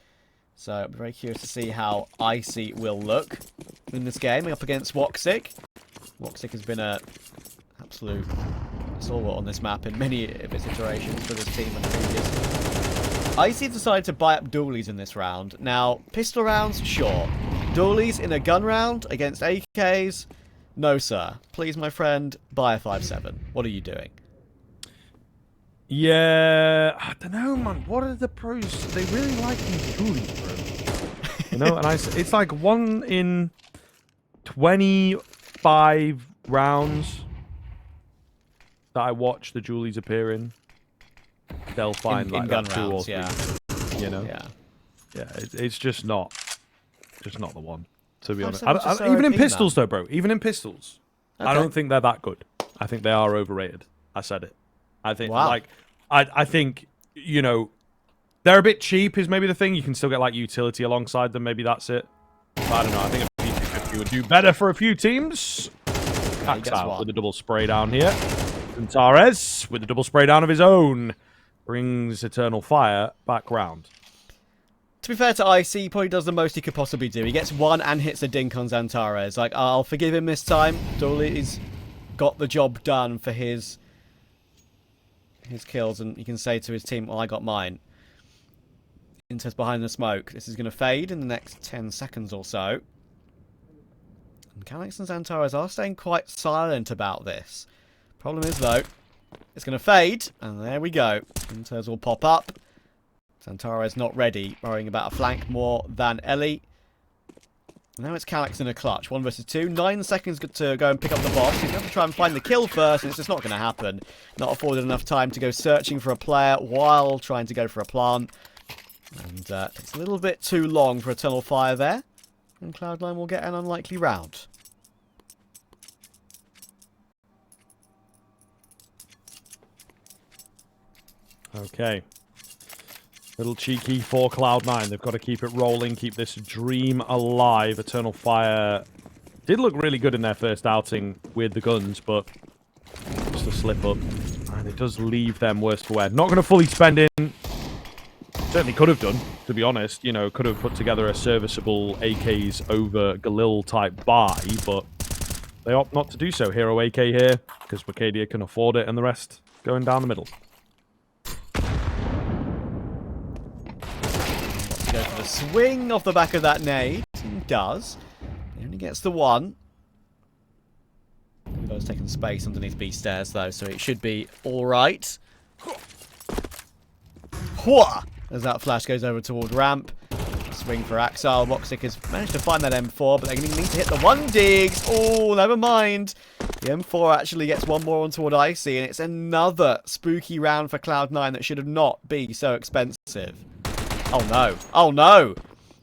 So I'm very curious to see how Icy will look in this game up against Woxic. Woxic has been an absolute stalwart on this map in many of its iterations for this team and previous. Icy decided to buy up dualies in this round. Now, pistol rounds, sure. Dualies in a gun round against AKs? No, sir. Please, my friend, buy a 5.7. What are you doing? Yeah, I don't know, man. What are the pros? They really like these dualies, bro. You know, and it's like 1 in 25 rounds that I watch the dualies appear in. They'll find like gun 2 or 3. Yeah. You know. Yeah. Yeah. It's just not the one. To be honest, 5.7's just so even in OP, pistols man. though, bro. Even in pistols, Okay. I don't think they're that good. I think they are overrated. I said it. I think Wow. I think, you know, they're a bit cheap is maybe the thing. You can still get like utility alongside them. Maybe that's it. But I don't know. I think a P250 would do better for a few teams. Hacks out with a double spray down here. Antares with a double spray down of his own brings Eternal Fire back round. To be fair to Icy, he probably does the most he could possibly do. He gets one and hits a dink on Xantares. Like, I'll forgive him this time. Dooley's got the job done for his kills, and he can say to his team, well, I got mine. Inter's behind the smoke. This is going to fade in the next 10 seconds or so. And Calyx and Xantares are staying quite silent about this. Problem is, though, it's going to fade, and there we go. Inters will pop up. Xantares not ready, worrying about a flank more than Ellie. Now it's Calyx in a clutch. 1 versus 2. 9 seconds to go and pick up the boss. He's going to have to try and find the kill first, and it's just not going to happen. Not afforded enough time to go searching for a player while trying to go for a plant. And takes a little bit too long for Eternal Fire there. And Cloud9 will get an unlikely round. Okay. Little cheeky for Cloud9. They've got to keep it rolling, keep this dream alive. Eternal Fire did look really good in their first outing with the guns, but just a slip up. And it does leave them worse for wear. Not going to fully spend in. Certainly could have done, to be honest. You know, could have put together a serviceable AKs over Galil type buy, but they opt not to do so. Hero AK here, because Wicadia can afford it, and the rest going down the middle. Go for the swing off the back of that nade. He does. He only gets the one. He's taking space underneath B stairs, though, so it should be alright. As that flash goes over toward ramp. Swing for Axile. Woxic has managed to find that M4, but they're going to need to hit the one digs. Oh, never mind. The M4 actually gets one more on toward Icy, and it's another spooky round for Cloud9 that should have not be so expensive. Oh no. Oh no.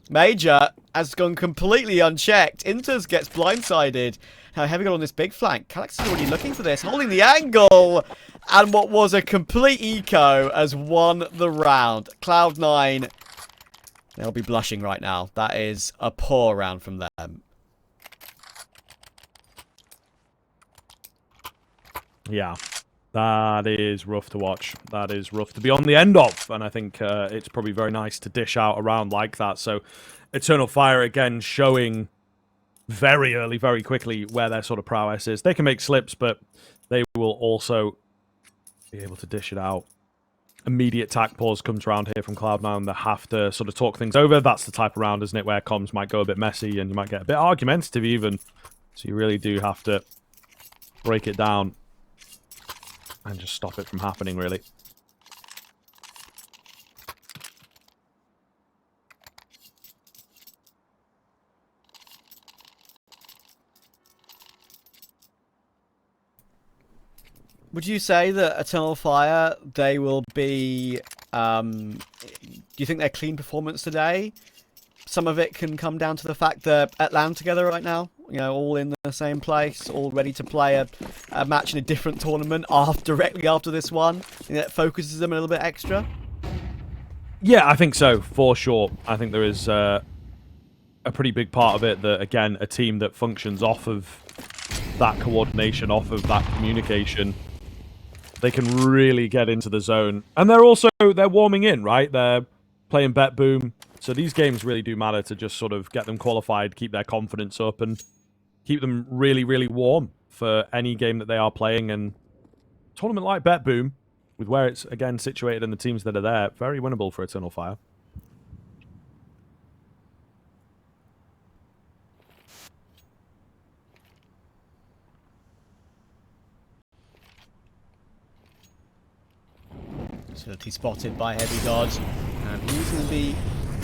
Major has gone completely unchecked. Inters gets blindsided. Now Heavy got on this big flank. Calyx is already looking for this, holding the angle. And what was a complete eco has won the round. Cloud9, they'll be blushing right now. That is a poor round from them. Yeah. That is rough to watch. That is rough to be on the end of. And I think it's probably very nice to dish out a round like that. So Eternal Fire, again, showing very early, very quickly where their sort of prowess is. They can make slips, but they will also be able to dish it out. Immediate tack pause comes around here from Cloud9. They have to sort of talk things over. That's the type of round, isn't it, where comms might go a bit messy and you might get a bit argumentative even. So you really do have to break it down and just stop it from happening, really. Would you say that Eternal Fire, they will be... do you think their clean performance today, some of it can come down to the fact they're at LAN together right now? You know, all in the same place, all ready to play a match in a different tournament directly after this one? And that focuses them a little bit extra? Yeah, I think so, for sure. I think there is a pretty big part of it that, again, a team that functions off of that coordination, off of that communication, they can really get into the zone. And they're warming in, right? They're playing Bet Boom. So these games really do matter to just sort of get them qualified, keep their confidence up, and keep them really, really warm for any game that they are playing. And a tournament like Bet Boom, with where it's, again, situated and the teams that are there, very winnable for Eternal Fire. Facility spotted by Heavy God, and he's going to be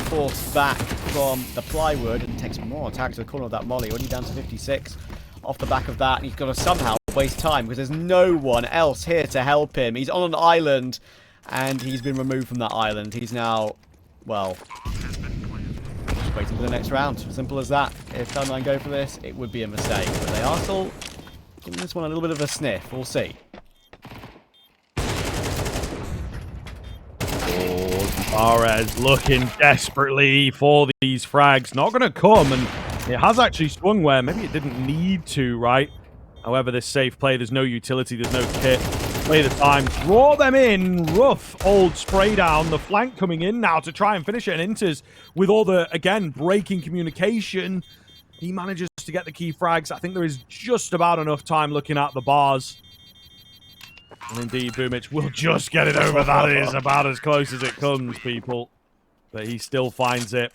forced back from the plywood and takes more attack to the corner of that molly, already down to 56 off the back of that, and he's got to somehow waste time because there's no one else here to help him. He's on an island and he's been removed from that island. He's now, well, just waiting for the next round. Simple as that. If Cloud9 go for this, it would be a mistake, but they are still giving this one a little bit of a sniff. We'll see. Arez looking desperately for these frags. Not going to come, and it has actually swung where maybe it didn't need to, right? However, this safe play, there's no utility, there's no kit. Play the time, draw them in. Rough old spray down. The flank coming in now to try and finish it, and Inters with all the, again, breaking communication. He manages to get the key frags. I think there is just about enough time looking at the bars. And indeed, Boomich will just get it over. That is about as close as it comes, people. But he still finds it.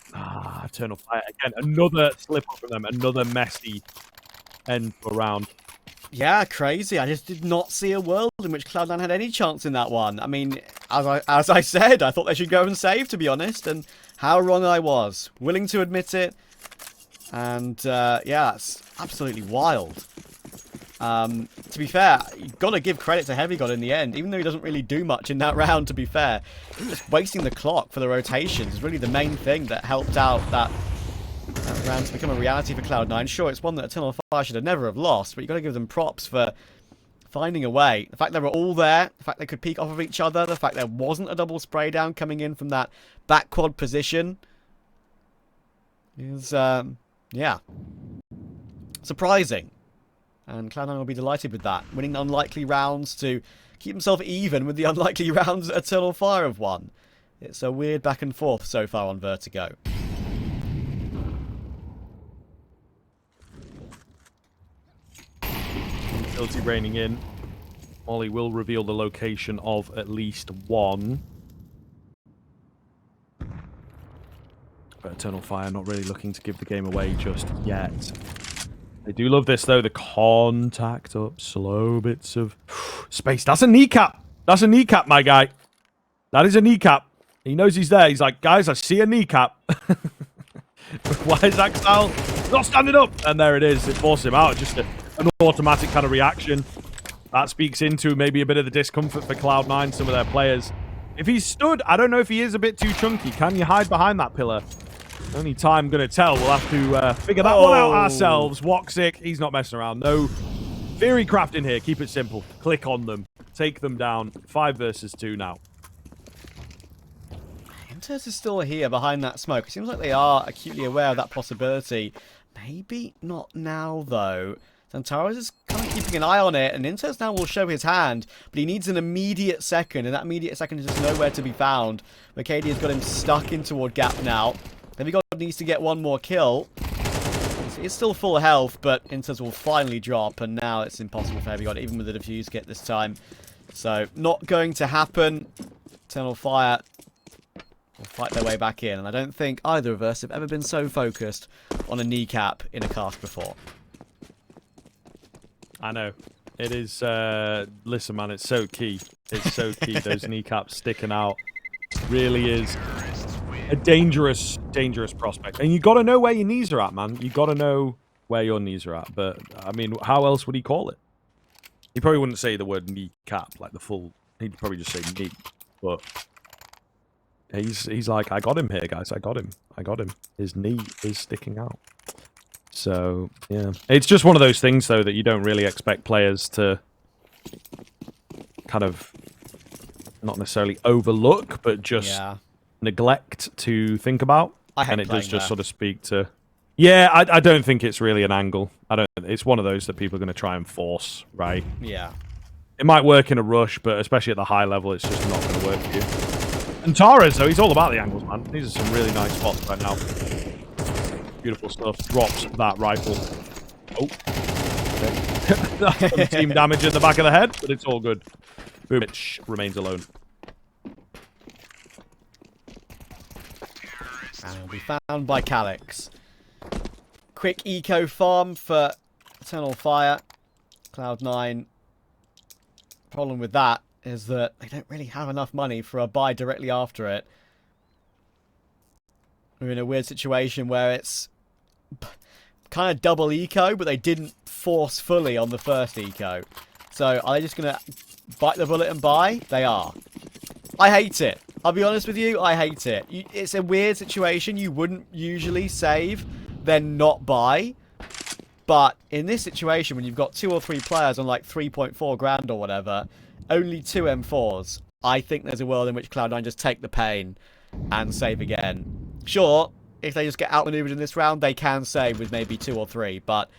Eternal Fire. Again, another slip-up from them. Another messy end to a round. Yeah, crazy. I just did not see a world in which Cloud9 had any chance in that one. I mean, as I said, I thought they should go and save, to be honest. And how wrong I was. Willing to admit it. And, yeah, it's absolutely wild. To be fair, you've got to give credit to Heavy God in the end, even though he doesn't really do much in that round, to be fair. Just wasting the clock for the rotations is really the main thing that helped out that round to become a reality for Cloud9. Sure, it's one that Eternal Fire should have never have lost, but you've got to give them props for finding a way. The fact they were all there, the fact they could peek off of each other, the fact there wasn't a double spray down coming in from that back quad position is, yeah, surprising. And Cloud9 will be delighted with that. Winning unlikely rounds to keep himself even with the unlikely rounds that Eternal Fire have won. It's a weird back and forth so far on Vertigo. Utility raining in. Molly will reveal the location of at least one. But Eternal Fire not really looking to give the game away just yet. They do love this, though. The contact up, slow bits of space. That's a kneecap. That's a kneecap, my guy. That is a kneecap. He knows he's there. He's like, guys, I see a kneecap. Why is Axel not standing up? And there it is. It forced him out. Just an automatic kind of reaction. That speaks into maybe a bit of the discomfort for Cloud9, some of their players. If he's stood, I don't know if he is a bit too chunky. Can you hide behind that pillar? Only time going to tell. We'll have to figure that one out ourselves. Woxic, he's not messing around. No theory craft in here. Keep it simple. Click on them. Take them down. 5 versus 2 now. Inters is still here behind that smoke. It seems like they are acutely aware of that possibility. Maybe not now, though. Santaros is kind of keeping an eye on it, and Inters now will show his hand, but he needs an immediate second, and that immediate second is just nowhere to be found. Mercady has got him stuck in toward Gap now. Heavy God needs to get one more kill. He's still full health, but Inters will finally drop, and now it's impossible for Heavy God, even with the defuse kit this time, So, not going to happen. Eternal Fire will fight their way back in. And I don't think either of us have ever been so focused on a kneecap in a cast before. I know. It is, listen, man, it's so key. It's so key. Those kneecaps sticking out really is a dangerous, dangerous prospect. And you got to know where your knees are at, man. You got to know where your knees are at. But, I mean, how else would he call it? He probably wouldn't say the word kneecap, like the full... He'd probably just say knee. But he's like, I got him here, guys. I got him. I got him. His knee is sticking out. So, yeah. It's just one of those things, though, that you don't really expect players to kind of not necessarily overlook, but just neglect to think about. And it does just sort of speak to... Yeah, I don't think it's really an angle. I don't. It's one of those that people are going to try and force, right? Yeah. It might work in a rush, but especially at the high level, it's just not going to work for you. And Tara's, though, he's all about the angles, man. These are some really nice spots right now. Beautiful stuff. Drops that rifle. Oh. Okay. Some team damage in the back of the head, but it's all good. Boomich remains alone. And will be found by Calyx. Quick eco farm for Eternal Fire. Cloud9. Problem with that is that they don't really have enough money for a buy directly after it. We're in a weird situation where it's kind of double eco, but they didn't force fully on the first eco. So are they just going to bite the bullet and buy? They are. I hate it. I'll be honest with you, I hate it. It's a weird situation. You wouldn't usually save, then not buy. But in this situation, when you've got 2 or 3 players on like 3.4 grand or whatever, only 2 M4s, I think there's a world in which Cloud9 just take the pain and save again. Sure, if they just get outmaneuvered in this round, they can save with maybe 2 or 3, but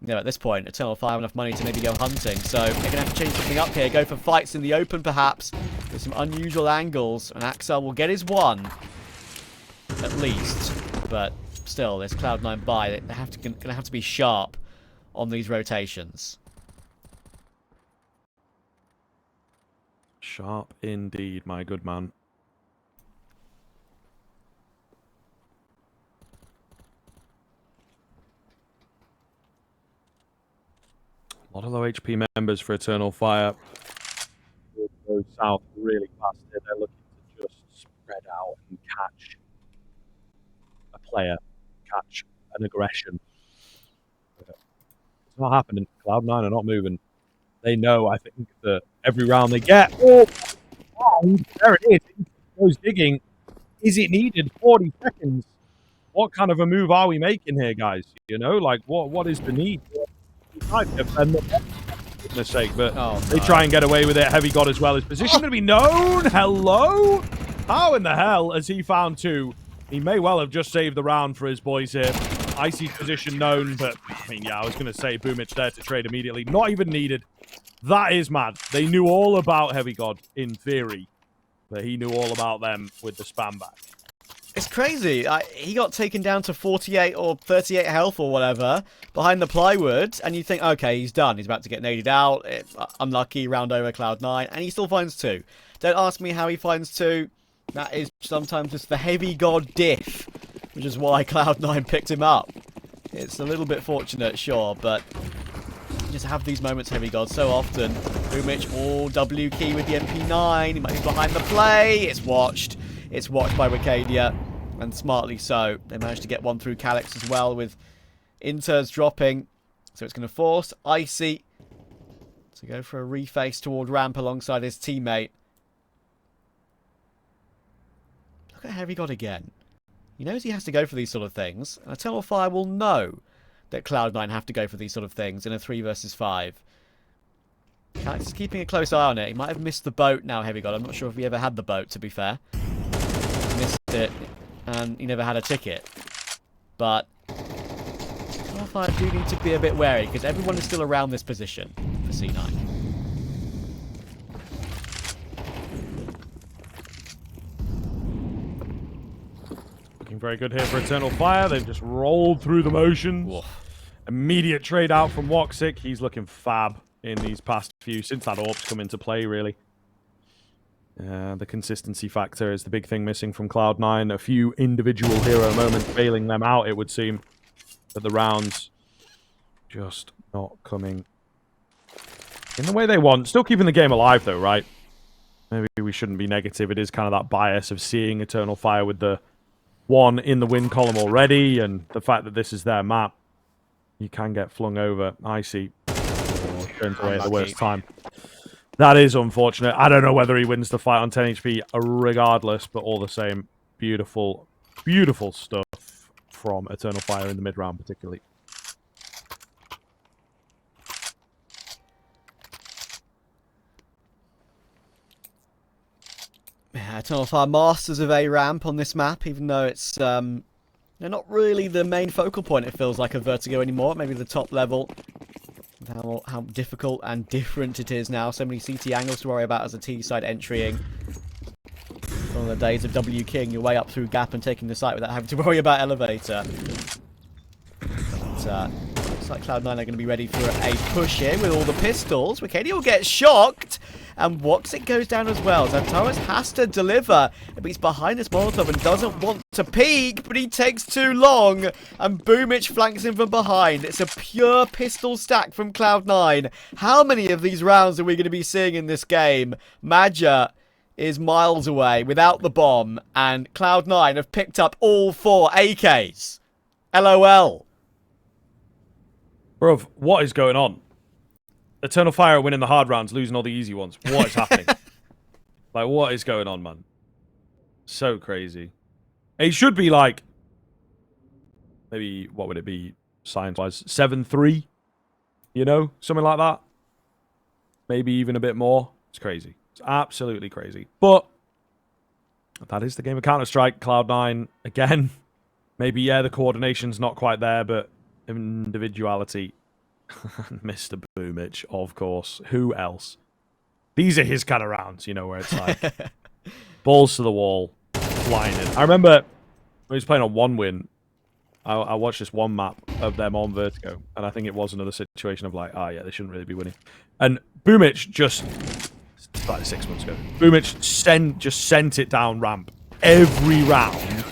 you know, at this point, Eternal Fire have enough money to maybe go hunting, so they're going to have to change something up here, go for fights in the open perhaps, with some unusual angles, and Axel will get his one, at least, but still, this Cloud9 buy, they're going to have to be sharp on these rotations. Sharp indeed, my good man. A lot of low HP members for Eternal Fire. Go south really fast here. They're looking to just spread out and catch a player, catch an aggression. It's not happening. Cloud9 are not moving. They know, I think, that every round they get... Oh, there it is. He goes digging. Is it needed? 40 seconds. What kind of a move are we making here, guys? You know, like, what is the need? For goodness sake, but they try and get away with it. Heavy God as well. His position going to be known. Hello? How in the hell has he found 2? He may well have just saved the round for his boys here. Icy's position known, but I mean, yeah, I was going to say Boomich there to trade immediately. Not even needed. That is mad. They knew all about Heavy God, in theory, but he knew all about them with the spam back. It's crazy. He got taken down to 48 or 38 health or whatever behind the plywood, and you think, okay, he's done. He's about to get naded out. Unlucky, round over Cloud9, and he still finds 2. Don't ask me how he finds 2. That is sometimes just the Heavy God diff, which is why Cloud9 picked him up. It's a little bit fortunate, sure, but you just have these moments, Heavy God, so often. Boomich, all W key with the MP9. He might be behind the play. It's watched. It's watched by Wicadia, and smartly so. They managed to get one through Calyx as well, with Inters dropping. So it's going to force Icy to go for a reface toward ramp alongside his teammate. Look at Heavy God again. He knows he has to go for these sort of things, and Eternal Fire will know that Cloud9 have to go for these sort of things in a 3 versus 5. Calyx is keeping a close eye on it. He might have missed the boat now, Heavy God. I'm not sure if he ever had the boat, to be fair. Missed it, and he never had a ticket. But Eternal Fire do need to be a bit wary, because everyone is still around this position for C9. Looking very good here for Eternal Fire. They've just rolled through the motions. Whoa. Immediate trade out from Woxic. He's looking fab in these past few, since that AWP's come into play, really. The consistency factor is the big thing missing from Cloud9. A few individual hero moments bailing them out, it would seem. But the rounds just not coming in the way they want. Still keeping the game alive, though, right? Maybe we shouldn't be negative. It is kind of that bias of seeing Eternal Fire with the one in the win column already, and the fact that this is their map. You can get flung over. I see. Turns away at the worst time. That is unfortunate. I don't know whether he wins the fight on 10 HP regardless, but all the same, beautiful, beautiful stuff from Eternal Fire in the mid-round particularly. Yeah, Eternal Fire masters of A ramp on this map, even though it's they're not really the main focal point, it feels like, of Vertigo anymore. Maybe the top level. How difficult and different it is now. So many CT angles to worry about as a T side entering. One of the days of W King, your way up through gap and taking the site without having to worry about elevator. But, looks like Cloud9 are going to be ready for a push here with all the pistols. Wicadia will get shocked. And Woxit goes down as well. Zantares has to deliver. But he's behind this Molotov and doesn't want to peek, but he takes too long. And Boomich flanks him from behind. It's a pure pistol stack from Cloud9. How many of these rounds are we going to be seeing in this game? Madja is miles away without the bomb. And Cloud9 have picked up all 4 AKs. LOL. Bruv, what is going on? Eternal Fire winning the hard rounds, losing all the easy ones. What is happening? Like, what is going on, man? So crazy. It should be like, maybe, what would it be, science-wise? 7-3? You know? Something like that? Maybe even a bit more. It's crazy. It's absolutely crazy. But that is the game of Counter-Strike. Cloud9, again, maybe, yeah, the coordination's not quite there, but individuality. Mr. Boomich, of course. Who else? These are his kind of rounds, you know, where it's like balls to the wall, flying in. I remember when he was playing on One Win, I watched this one map of them on Vertigo, and I think it was another situation of like, oh yeah, they shouldn't really be winning. And Boomich just, like 6 months ago, Boomich just sent it down ramp every round,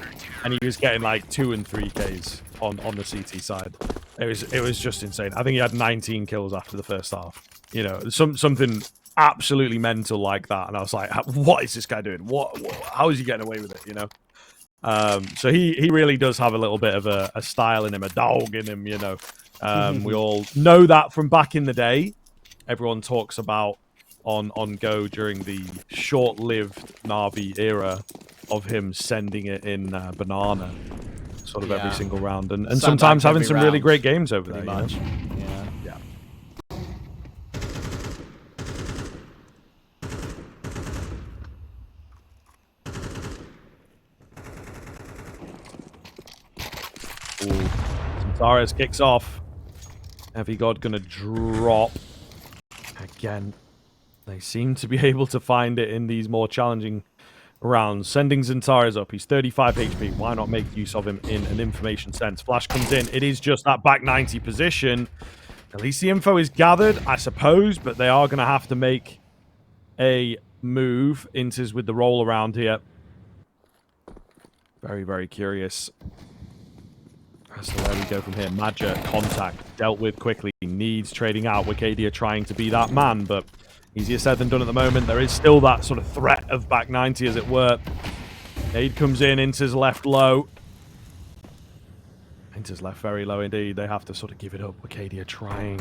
and he was getting like 2 and 3 Ks on the CT side. It was just insane. I think he had 19 kills after the first half. You know, something absolutely mental like that. And I was like, what is this guy doing? How is he getting away with it? You know. So he really does have a little bit of a style in him, a dog in him. You know, we all know that from back in the day. Everyone talks about on Go during the short-lived Navi era of him sending it in banana. Sort of every single round, and sometimes having some really great games over there. Much. You know? Yeah. Ooh. Zantares kicks off. Heavy God gonna drop again. They seem to be able to find it in these more challenging rounds. Sending Zantares up. He's 35 HP. Why not make use of him in an information sense? Flash comes in. It is just that back 90 position. At least the info is gathered, I suppose, but they are going to have to make a move. Inters with the roll around here. Very, very curious as to where we go from here. Madja, contact, dealt with quickly. Needs trading out. Wicadia trying to be that man, but easier said than done at the moment. There is still that sort of threat of back 90, as it were. Nade comes in. Inter's left low. Inter's left very low indeed. They have to sort of give it up. Wicadia trying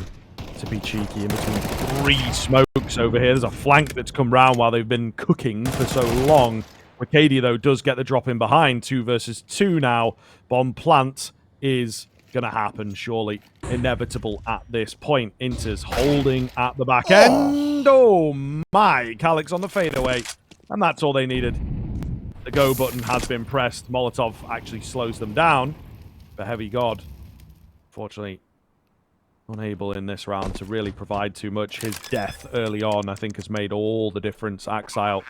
to be cheeky in between 3 smokes over here. There's a flank that's come round while they've been cooking for so long. Wicadia, though, does get the drop in behind. 2 versus 2 now. Bomb plant is gonna happen, surely. Inevitable at this point. Inter's holding at the back end. Oh my! Calyx on the fadeaway. And that's all they needed. The go button has been pressed. Molotov actually slows them down. But Heavy God, fortunately, unable in this round to really provide too much. His death early on, I think, has made all the difference. Axile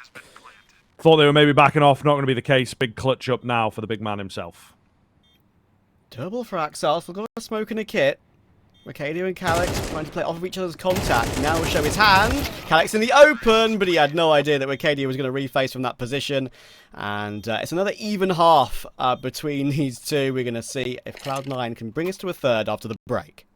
thought they were maybe backing off. Not going to be the case. Big clutch up now for the big man himself. Double for Axile. We've got a smoke and a kit. Mercadia and Calyx trying to play off of each other's contact. Now will show his hand. Calyx in the open, but he had no idea that Mercadia was going to reface from that position. And it's another even half between these two. We're going to see if Cloud9 can bring us to a third after the break.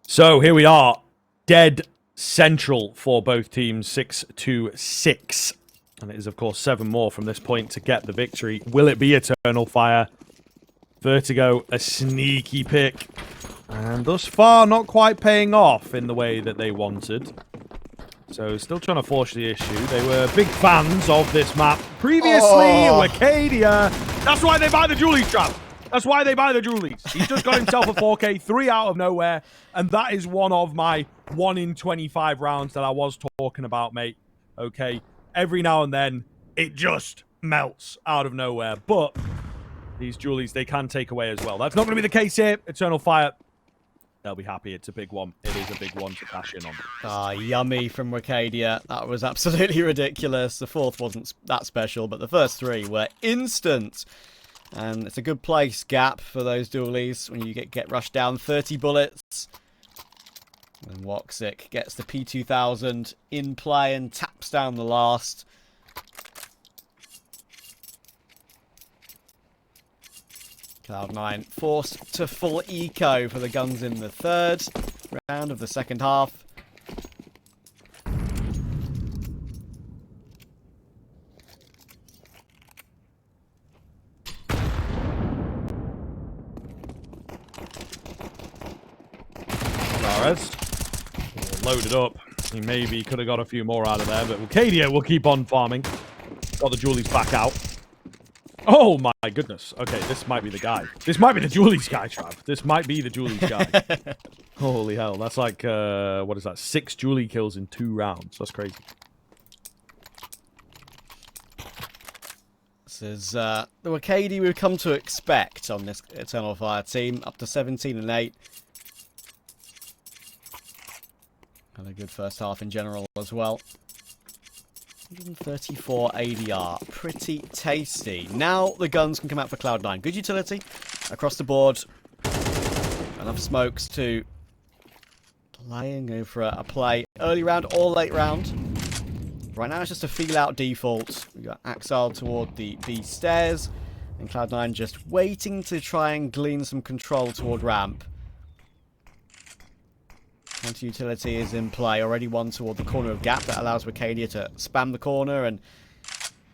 So here we are, dead central for both teams, 6-6. And it is, of course, 7 more from this point to get the victory. Will it be Eternal Fire? Vertigo, a sneaky pick. And thus far, not quite paying off in the way that they wanted. So, still trying to force the issue. They were big fans of this map previously. Arcadia. That's why they buy the Julie's trap. That's why they buy the Julie's. He's just got himself a 4K, 3 out of nowhere. And that is one of my 1 in 25 rounds that I was talking about, mate. Okay. Every now and then, it just melts out of nowhere. But these Julie's, they can take away as well. That's not going to be the case here. Eternal Fire. They'll be happy. It's a big one. It is a big one to cash in on. Ah, yummy from Arcadia. That was absolutely ridiculous. The fourth wasn't that special, but the first 3 were instant. And it's a good place, Gap, for those dualies when you get rushed down 30 bullets. And Woxic gets the P2000 in play and taps down the last. Cloud9 forced to full eco for the guns in the third round of the second half. Loaded up. He maybe could have got a few more out of there, but Arcadia will keep on farming. Got the Julie's back out. Oh my goodness. Okay, this might be the guy. This might be the Julie's guy, Trav. This might be the Julie's guy. Holy hell. That's like, what is that? 6 Julie kills in 2 rounds. That's crazy. This is the Wakadi we've come to expect on this Eternal Fire team. Up to 17 and 8. Had a good first half in general as well. 134 ADR. Pretty tasty. Now the guns can come out for Cloud9. Good utility across the board. Enough smokes to play and go for a play early round or late round. Right now it's just a feel out default. We got Axile toward the B stairs. And Cloud9 just waiting to try and glean some control toward ramp. Anti-utility is in play. Already one toward the corner of gap. That allows Wicadia to spam the corner and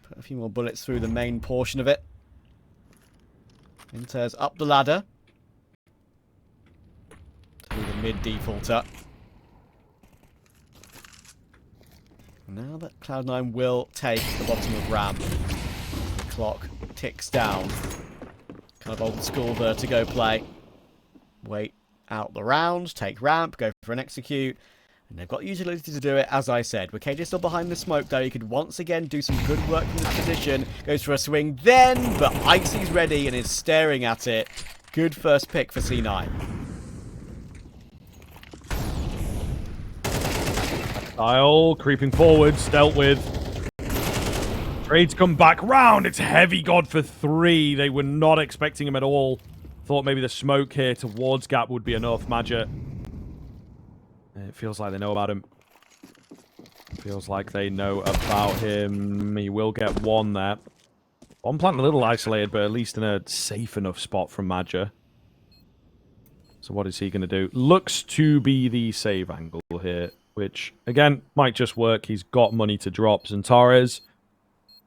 put a few more bullets through the main portion of it. Inter's up the ladder. Through the mid defaulter. Now that Cloud9 will take the bottom of ramp. The clock ticks down. Kind of old school Vertigo play. Wait out the round, take ramp, go for an execute. And they've got the utility to do it, as I said. Wikadia's still behind the smoke, though. He could once again do some good work from this position. Goes for a swing then, but Icy's ready and is staring at it. Good first pick for C9. Kyle creeping forwards, dealt with. Trades come back round. It's Heavy God for 3. They were not expecting him at all. Thought maybe the smoke here towards gap would be enough. Magic. It feels like they know about him. Feels like they know about him. He will get 1 there. Bomb plant a little isolated, but at least in a safe enough spot from Magic. So what is he going to do? Looks to be the save angle here, which, again, might just work. He's got money to drop. Zantares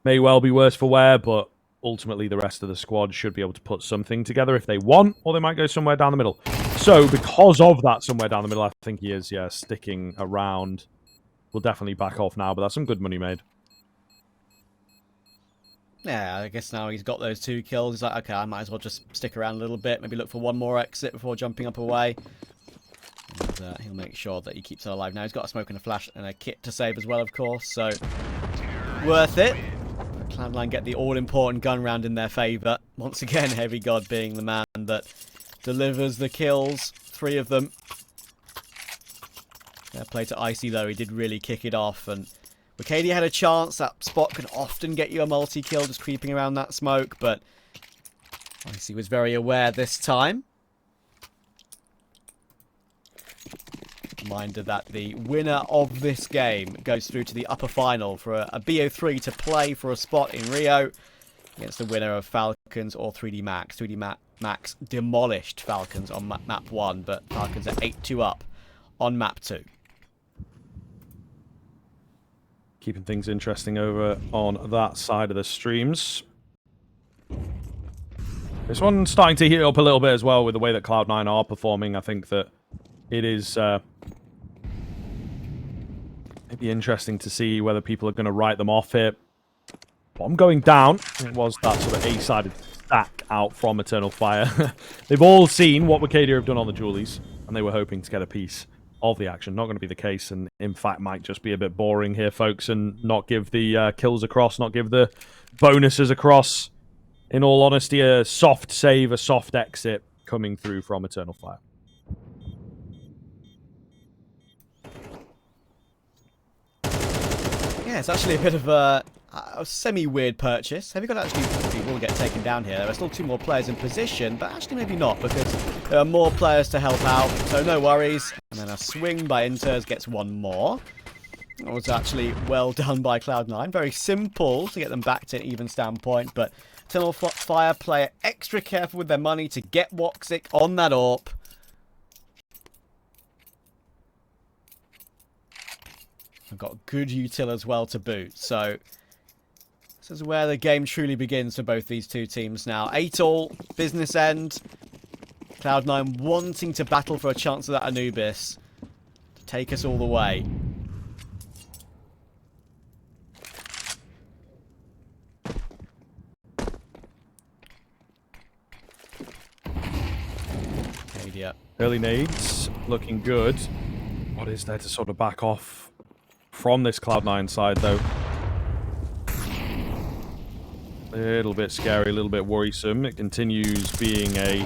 may well be worse for wear, but ultimately the rest of the squad should be able to put something together if they want, or they might go somewhere down the middle. So, because of that somewhere down the middle, I think he is, yeah, sticking around. We'll definitely back off now, but that's some good money made. Yeah, I guess now he's got those 2 kills. He's like, okay, I might as well just stick around a little bit, maybe look for one more exit before jumping up away. And he'll make sure that he keeps it alive. Now he's got a smoke and a flash and a kit to save as well, of course, so worth it. Cloud9 get the all-important gun round in their favour. Once again, Heavy God being the man that delivers the kills. 3 of them. Fair play to Icy, though. He did really kick it off. And Wicadia had a chance. That spot can often get you a multi-kill just creeping around that smoke. But Icy was very aware this time. Reminder that the winner of this game goes through to the upper final for a BO3 to play for a spot in Rio against the winner of Falcons or 3D Max. 3D Max demolished Falcons on map 1, but Falcons are 8-2 up on map 2. Keeping things interesting over on that side of the streams. This one's starting to heat up a little bit as well with the way that Cloud9 are performing. I think that it is maybe interesting to see whether people are going to write them off here. Bomb going down. It was that sort of A-sided stack out from Eternal Fire. They've all seen what Wicadia have done on the Julies, and they were hoping to get a piece of the action. Not going to be the case, and in fact might just be a bit boring here, folks, and not give the kills across, not give the bonuses across. In all honesty, a soft save, a soft exit coming through from Eternal Fire. Yeah, it's actually a bit of a semi-weird purchase. Have you got actually will get taken down here? There are still 2 more players in position, but actually maybe not, because there are more players to help out, so no worries. And then a swing by Inters gets 1 more. That was actually well done by Cloud9. Very simple to get them back to an even standpoint, but Eternal Fire player extra careful with their money to get Woxic on that AWP. I've got good util as well to boot, so this is where the game truly begins for both these 2 teams now. 8-all, business end. Cloud9 wanting to battle for a chance of that Anubis to take us all the way. Yeah. Early nades looking good. What is there to sort of back off from this Cloud9 side, though? A little bit scary, a little bit worrisome. It continues being a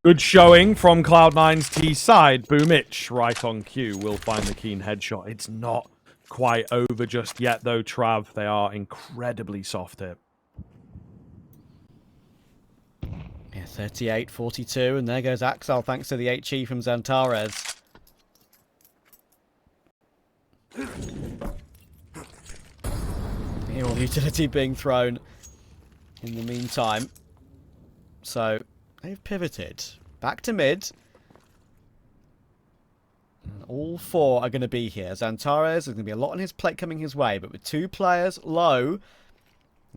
good showing from Cloud9's T side. Boomich, right on cue, will find the keen headshot. It's not quite over just yet, though, Trav. They are incredibly soft here. Yeah, 38-42, and there goes Axel, thanks to the HE from Xantares. Here, all the utility being thrown in the meantime. So, they've pivoted. Back to mid. And all four are going to be here. Xantares, there's going to be a lot on his plate coming his way, but with 2 players low,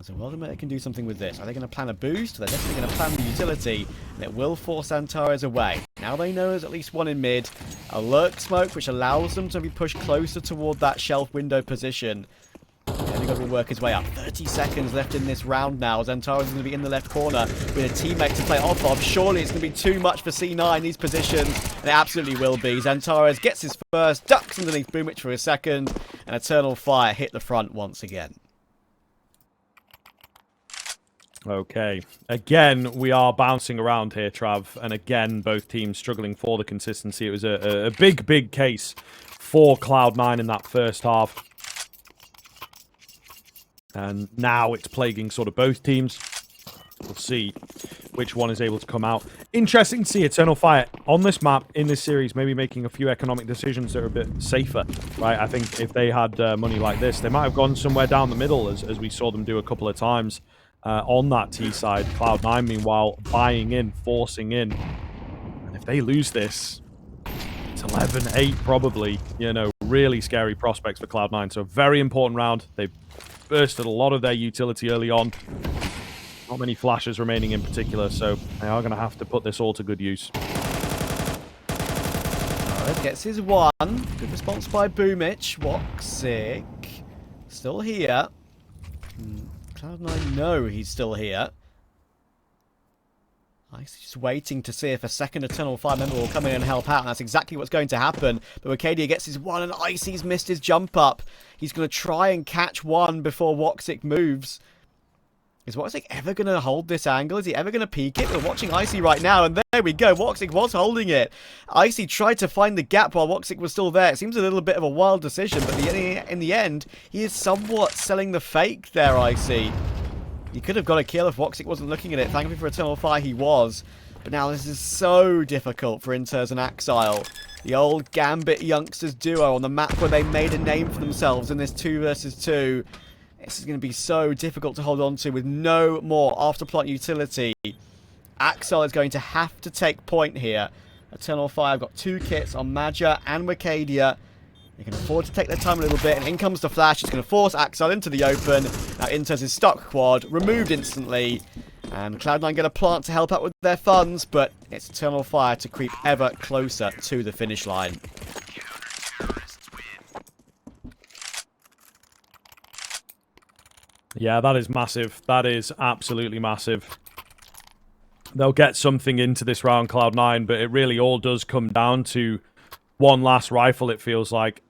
so Ultimate can do something with this. Are they going to plan a boost? They're definitely going to plan the utility, and it will force Xantares away. Now they know there's at least one in mid. A lurk smoke, which allows them to be pushed closer toward that shelf window position. They've got to work his way up. 30 seconds left in this round now. Xantares is going to be in the left corner with a teammate to play off of. Surely it's going to be too much for C9, these positions. And it absolutely will be. Xantares gets his first, ducks underneath Boomich for his second, and Eternal Fire hit the front once again. Okay. Again, we are bouncing around here, Trav. And again, both teams struggling for the consistency. It was a big, big case for Cloud9 in that first half. And now it's plaguing sort of both teams. We'll see which one is able to come out. Interesting to see Eternal Fire on this map, in this series, maybe making a few economic decisions that are a bit safer, right? I think if they had money like this, they might have gone somewhere down the middle, as we saw them do a couple of times. On that T side, Cloud9, meanwhile, buying in, forcing in. And if they lose this, it's 11-8 probably. You know, really scary prospects for Cloud9. So very important round. They bursted a lot of their utility early on. Not many flashes remaining in particular, so they are going to have to put this all to good use. Alright, gets his one. Good response by Boomich. Woxic still here. Cloud9 know he's still here. He's just waiting to see if a second Eternal Fire member will come in and help out, and that's exactly what's going to happen. But Arcadia gets his one, and Icy's missed his jump up. He's going to try and catch one before Woxic moves. Is Woxic ever going to hold this angle? Is he ever going to peek it? We're watching Icy right now, and there we go. Woxic was holding it. Icy tried to find the gap while Woxic was still there. It seems a little bit of a wild decision, but in the end, he is somewhat selling the fake there, Icy. He could have got a kill if Woxic wasn't looking at it. Thankfully for Eternal Fire, he was. But now this is so difficult for Inters and Axile. The old Gambit youngsters duo on the map where they made a name for themselves in this 2 versus 2. This is going to be so difficult to hold on to with no more afterplant utility. Axel is going to have to take point here. Eternal Fire have got 2 kits on Maja and Wicadia. They can afford to take their time a little bit, and in comes the flash. It's going to force Axel into the open. Now Inters is stuck quad, removed instantly. And Cloud9 get a plant to help out with their funds, but it's Eternal Fire to creep ever closer to the finish line. Yeah, that is massive. That is absolutely massive. They'll get something into this round, Cloud9, but it really all does come down to one last rifle, it feels like.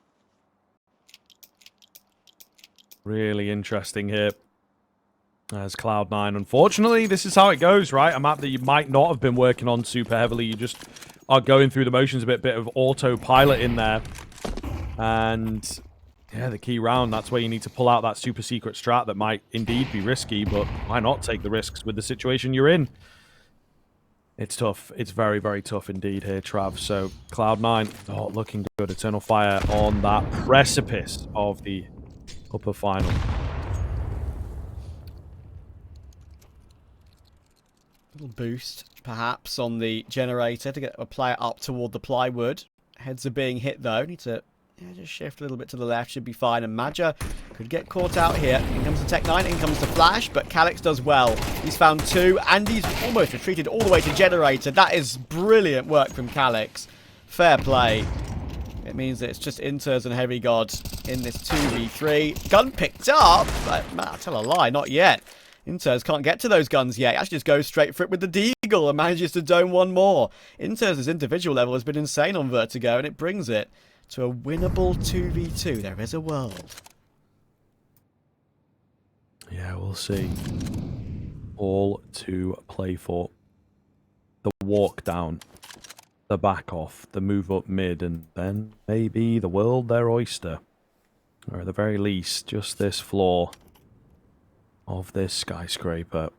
Really interesting here. As Cloud9, unfortunately, this is how it goes, right? A map that you might not have been working on super heavily. You just are going through the motions, a bit of autopilot in there. And yeah, the key round, that's where you need to pull out that super secret strat that might indeed be risky, but why not take the risks with the situation you're in? It's tough. It's very, very tough indeed here, Trav. So Cloud9, looking good. Eternal Fire on that precipice of the upper final. Little boost, perhaps, on the generator to get a player up toward the plywood. Heads are being hit, though. Need to just shift a little bit to the left. Should be fine. And Maja could get caught out here. In comes the Tech9. In comes the Flash. But Calix does well. He's found 2. And he's almost retreated all the way to generator. That is brilliant work from Calix. Fair play. It means that it's just Inters and Heavy God in this 2v3. Gun picked up. But, man, I tell a lie. Not yet. Inters can't get to those guns yet. He actually just goes straight for it with the Deagle and manages to dome one more. Inters' individual level has been insane on Vertigo, and it brings it to a winnable 2v2. There is a world. Yeah, we'll see. All to play for. The walk down, the back off, the move up mid, and then maybe the world their oyster. Or at the very least, just this floor of this skyscraper.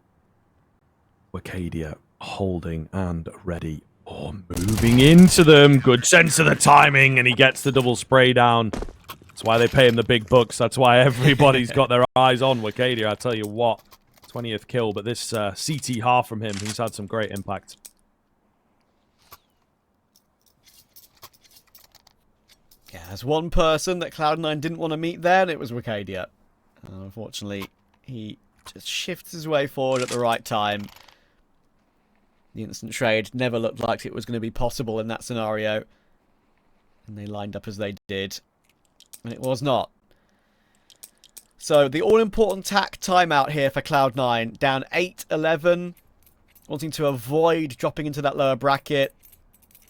Wicadia holding and ready. Oh, moving into them. Good sense of the timing, and he gets the double spray down. That's why they pay him the big bucks. That's why everybody's got their eyes on Wicadia. I tell you what, 20th kill, but this CT half from him, he's had some great impact. Yeah, there's one person that Cloud9 didn't want to meet there, and it was Wicadia. Unfortunately, he just shifts his way forward at the right time. The instant trade never looked like it was going to be possible in that scenario. And they lined up as they did. And it was not. So the all-important tack timeout here for Cloud9. Down 8-11. Wanting to avoid dropping into that lower bracket.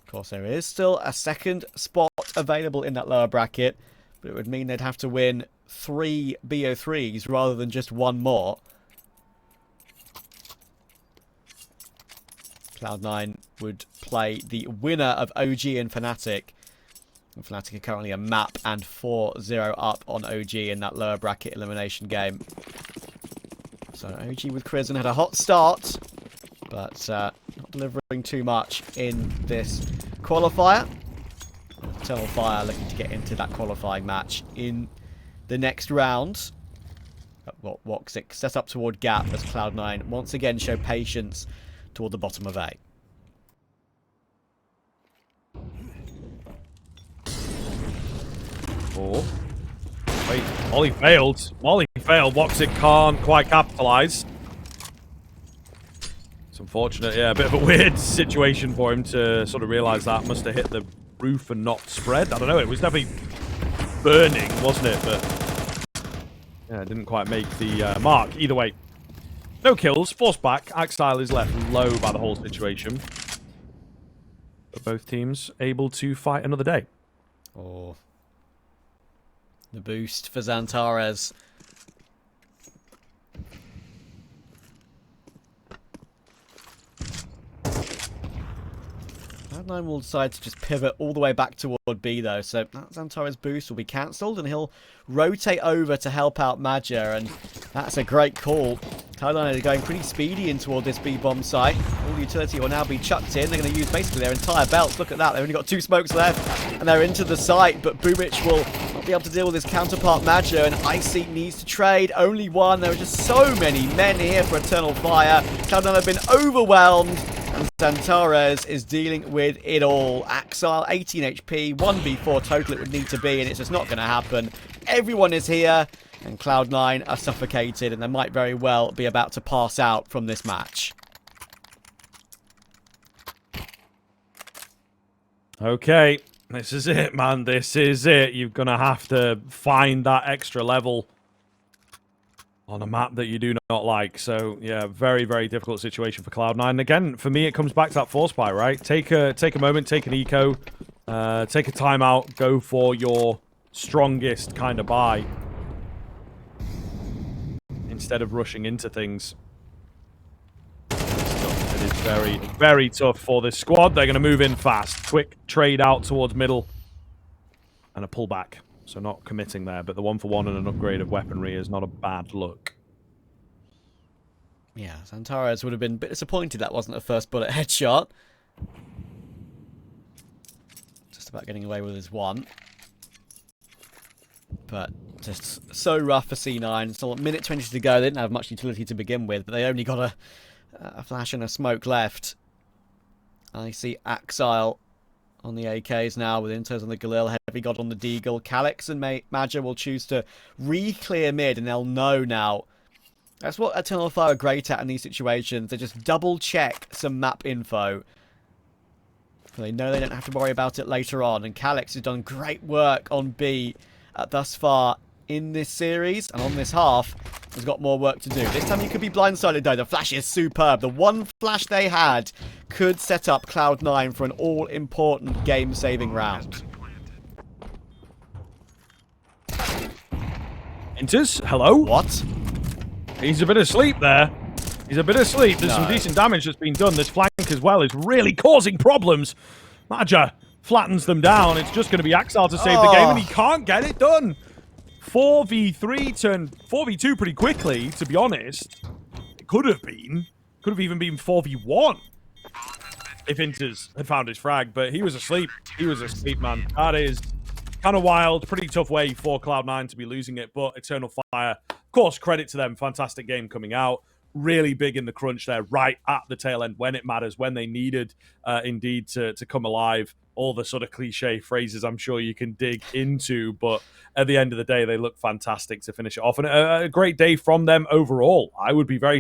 Of course, there is still a second spot available in that lower bracket. But it would mean they'd have to win 3 BO3s rather than just one more. Cloud9 would play the winner of OG and Fnatic. And Fnatic are currently a map and 4-0 up on OG in that lower bracket elimination game. So OG with Crizzen had a hot start, but not delivering too much in this qualifier. Eternal Fire looking to get into that qualifying match in the next round. Woxic set up toward Gap as Cloud9 once again show patience toward the bottom of A. Oh. Wait, Molly failed. Molly failed. Woxic can't quite capitalise. It's unfortunate, yeah. A bit of a weird situation for him to sort of realise that. Must have hit the roof and not spread. I don't know. It was definitely burning, wasn't it? But yeah, it didn't quite make the mark. Either way. No kills, forced back. Axile is left low by the whole situation. But both teams able to fight another day. Oh. The boost for Xantares. Cloud9 will decide to just pivot all the way back toward B though, so that Xantares boost will be cancelled and he'll rotate over to help out Maja, and that's a great call. Cloud9 are going pretty speedy in toward this B-bomb site. All utility will now be chucked in. They're going to use basically their entire belts. Look at that. They've only got 2 smokes left. And they're into the site. But Bubich will not be able to deal with his counterpart Maja. And Icy needs to trade. Only one. There are just so many men here for Eternal Fire. Cloud9 have been overwhelmed. And Xantares is dealing with it all. Axile, 18 HP. 1v4 total it would need to be. And it's just not going to happen. Everyone is here. And Cloud9 are suffocated, and they might very well be about to pass out from this match. Okay, this is it, man. This is it. You're going to have to find that extra level on a map that you do not like. So, yeah, very, very difficult situation for Cloud9. And again, for me, it comes back to that force buy, right? Take a moment, take an eco, take a timeout, go for your strongest kind of buy, instead of rushing into things. It is very, very tough for this squad. They're going to move in fast. Quick trade out towards middle. And a pullback. So not committing there. But the 1-for-1 and an upgrade of weaponry is not a bad look. Yeah, Xantares would have been a bit disappointed that wasn't a first bullet headshot. Just about getting away with his one. But just so rough for C9. Still a minute 20 to go. They didn't have much utility to begin with, but they only got a flash and a smoke left. I see Axile on the AKs now with Inters on the Galil. Heavy God on the Deagle. Calyx and Maja will choose to re-clear mid, and they'll know now. That's what Eternal Fire are great at in these situations. They just double-check some map info. So they know they don't have to worry about it later on. And Calyx has done great work on B thus far in this series and on this half. has got more work to do. This time he could be blindsided though. The flash is superb. The one flash they had could set up Cloud9 for an all-important game-saving round. Enters. Hello? What? He's a bit asleep there. He's a bit asleep. There's some No. decent damage that's been done. This flank as well is really causing problems. Maja flattens them down. It's just going to be Axel to save the game, and he can't get it done. 4v3 turned 4v2 pretty quickly, to be honest. It could have even been 4v1 if Inters had found his frag, but he was asleep. He was asleep, man. That is kind of wild. Pretty tough way for Cloud9 to be losing it, but Eternal Fire, of course, credit to them. Fantastic game coming out. Really big in the crunch there, right at the tail end when it matters, when they needed indeed to come alive. All the sort of cliche phrases I'm sure you can dig into, but at the end of the day, they look fantastic to finish it off. And a great day from them overall. I would be very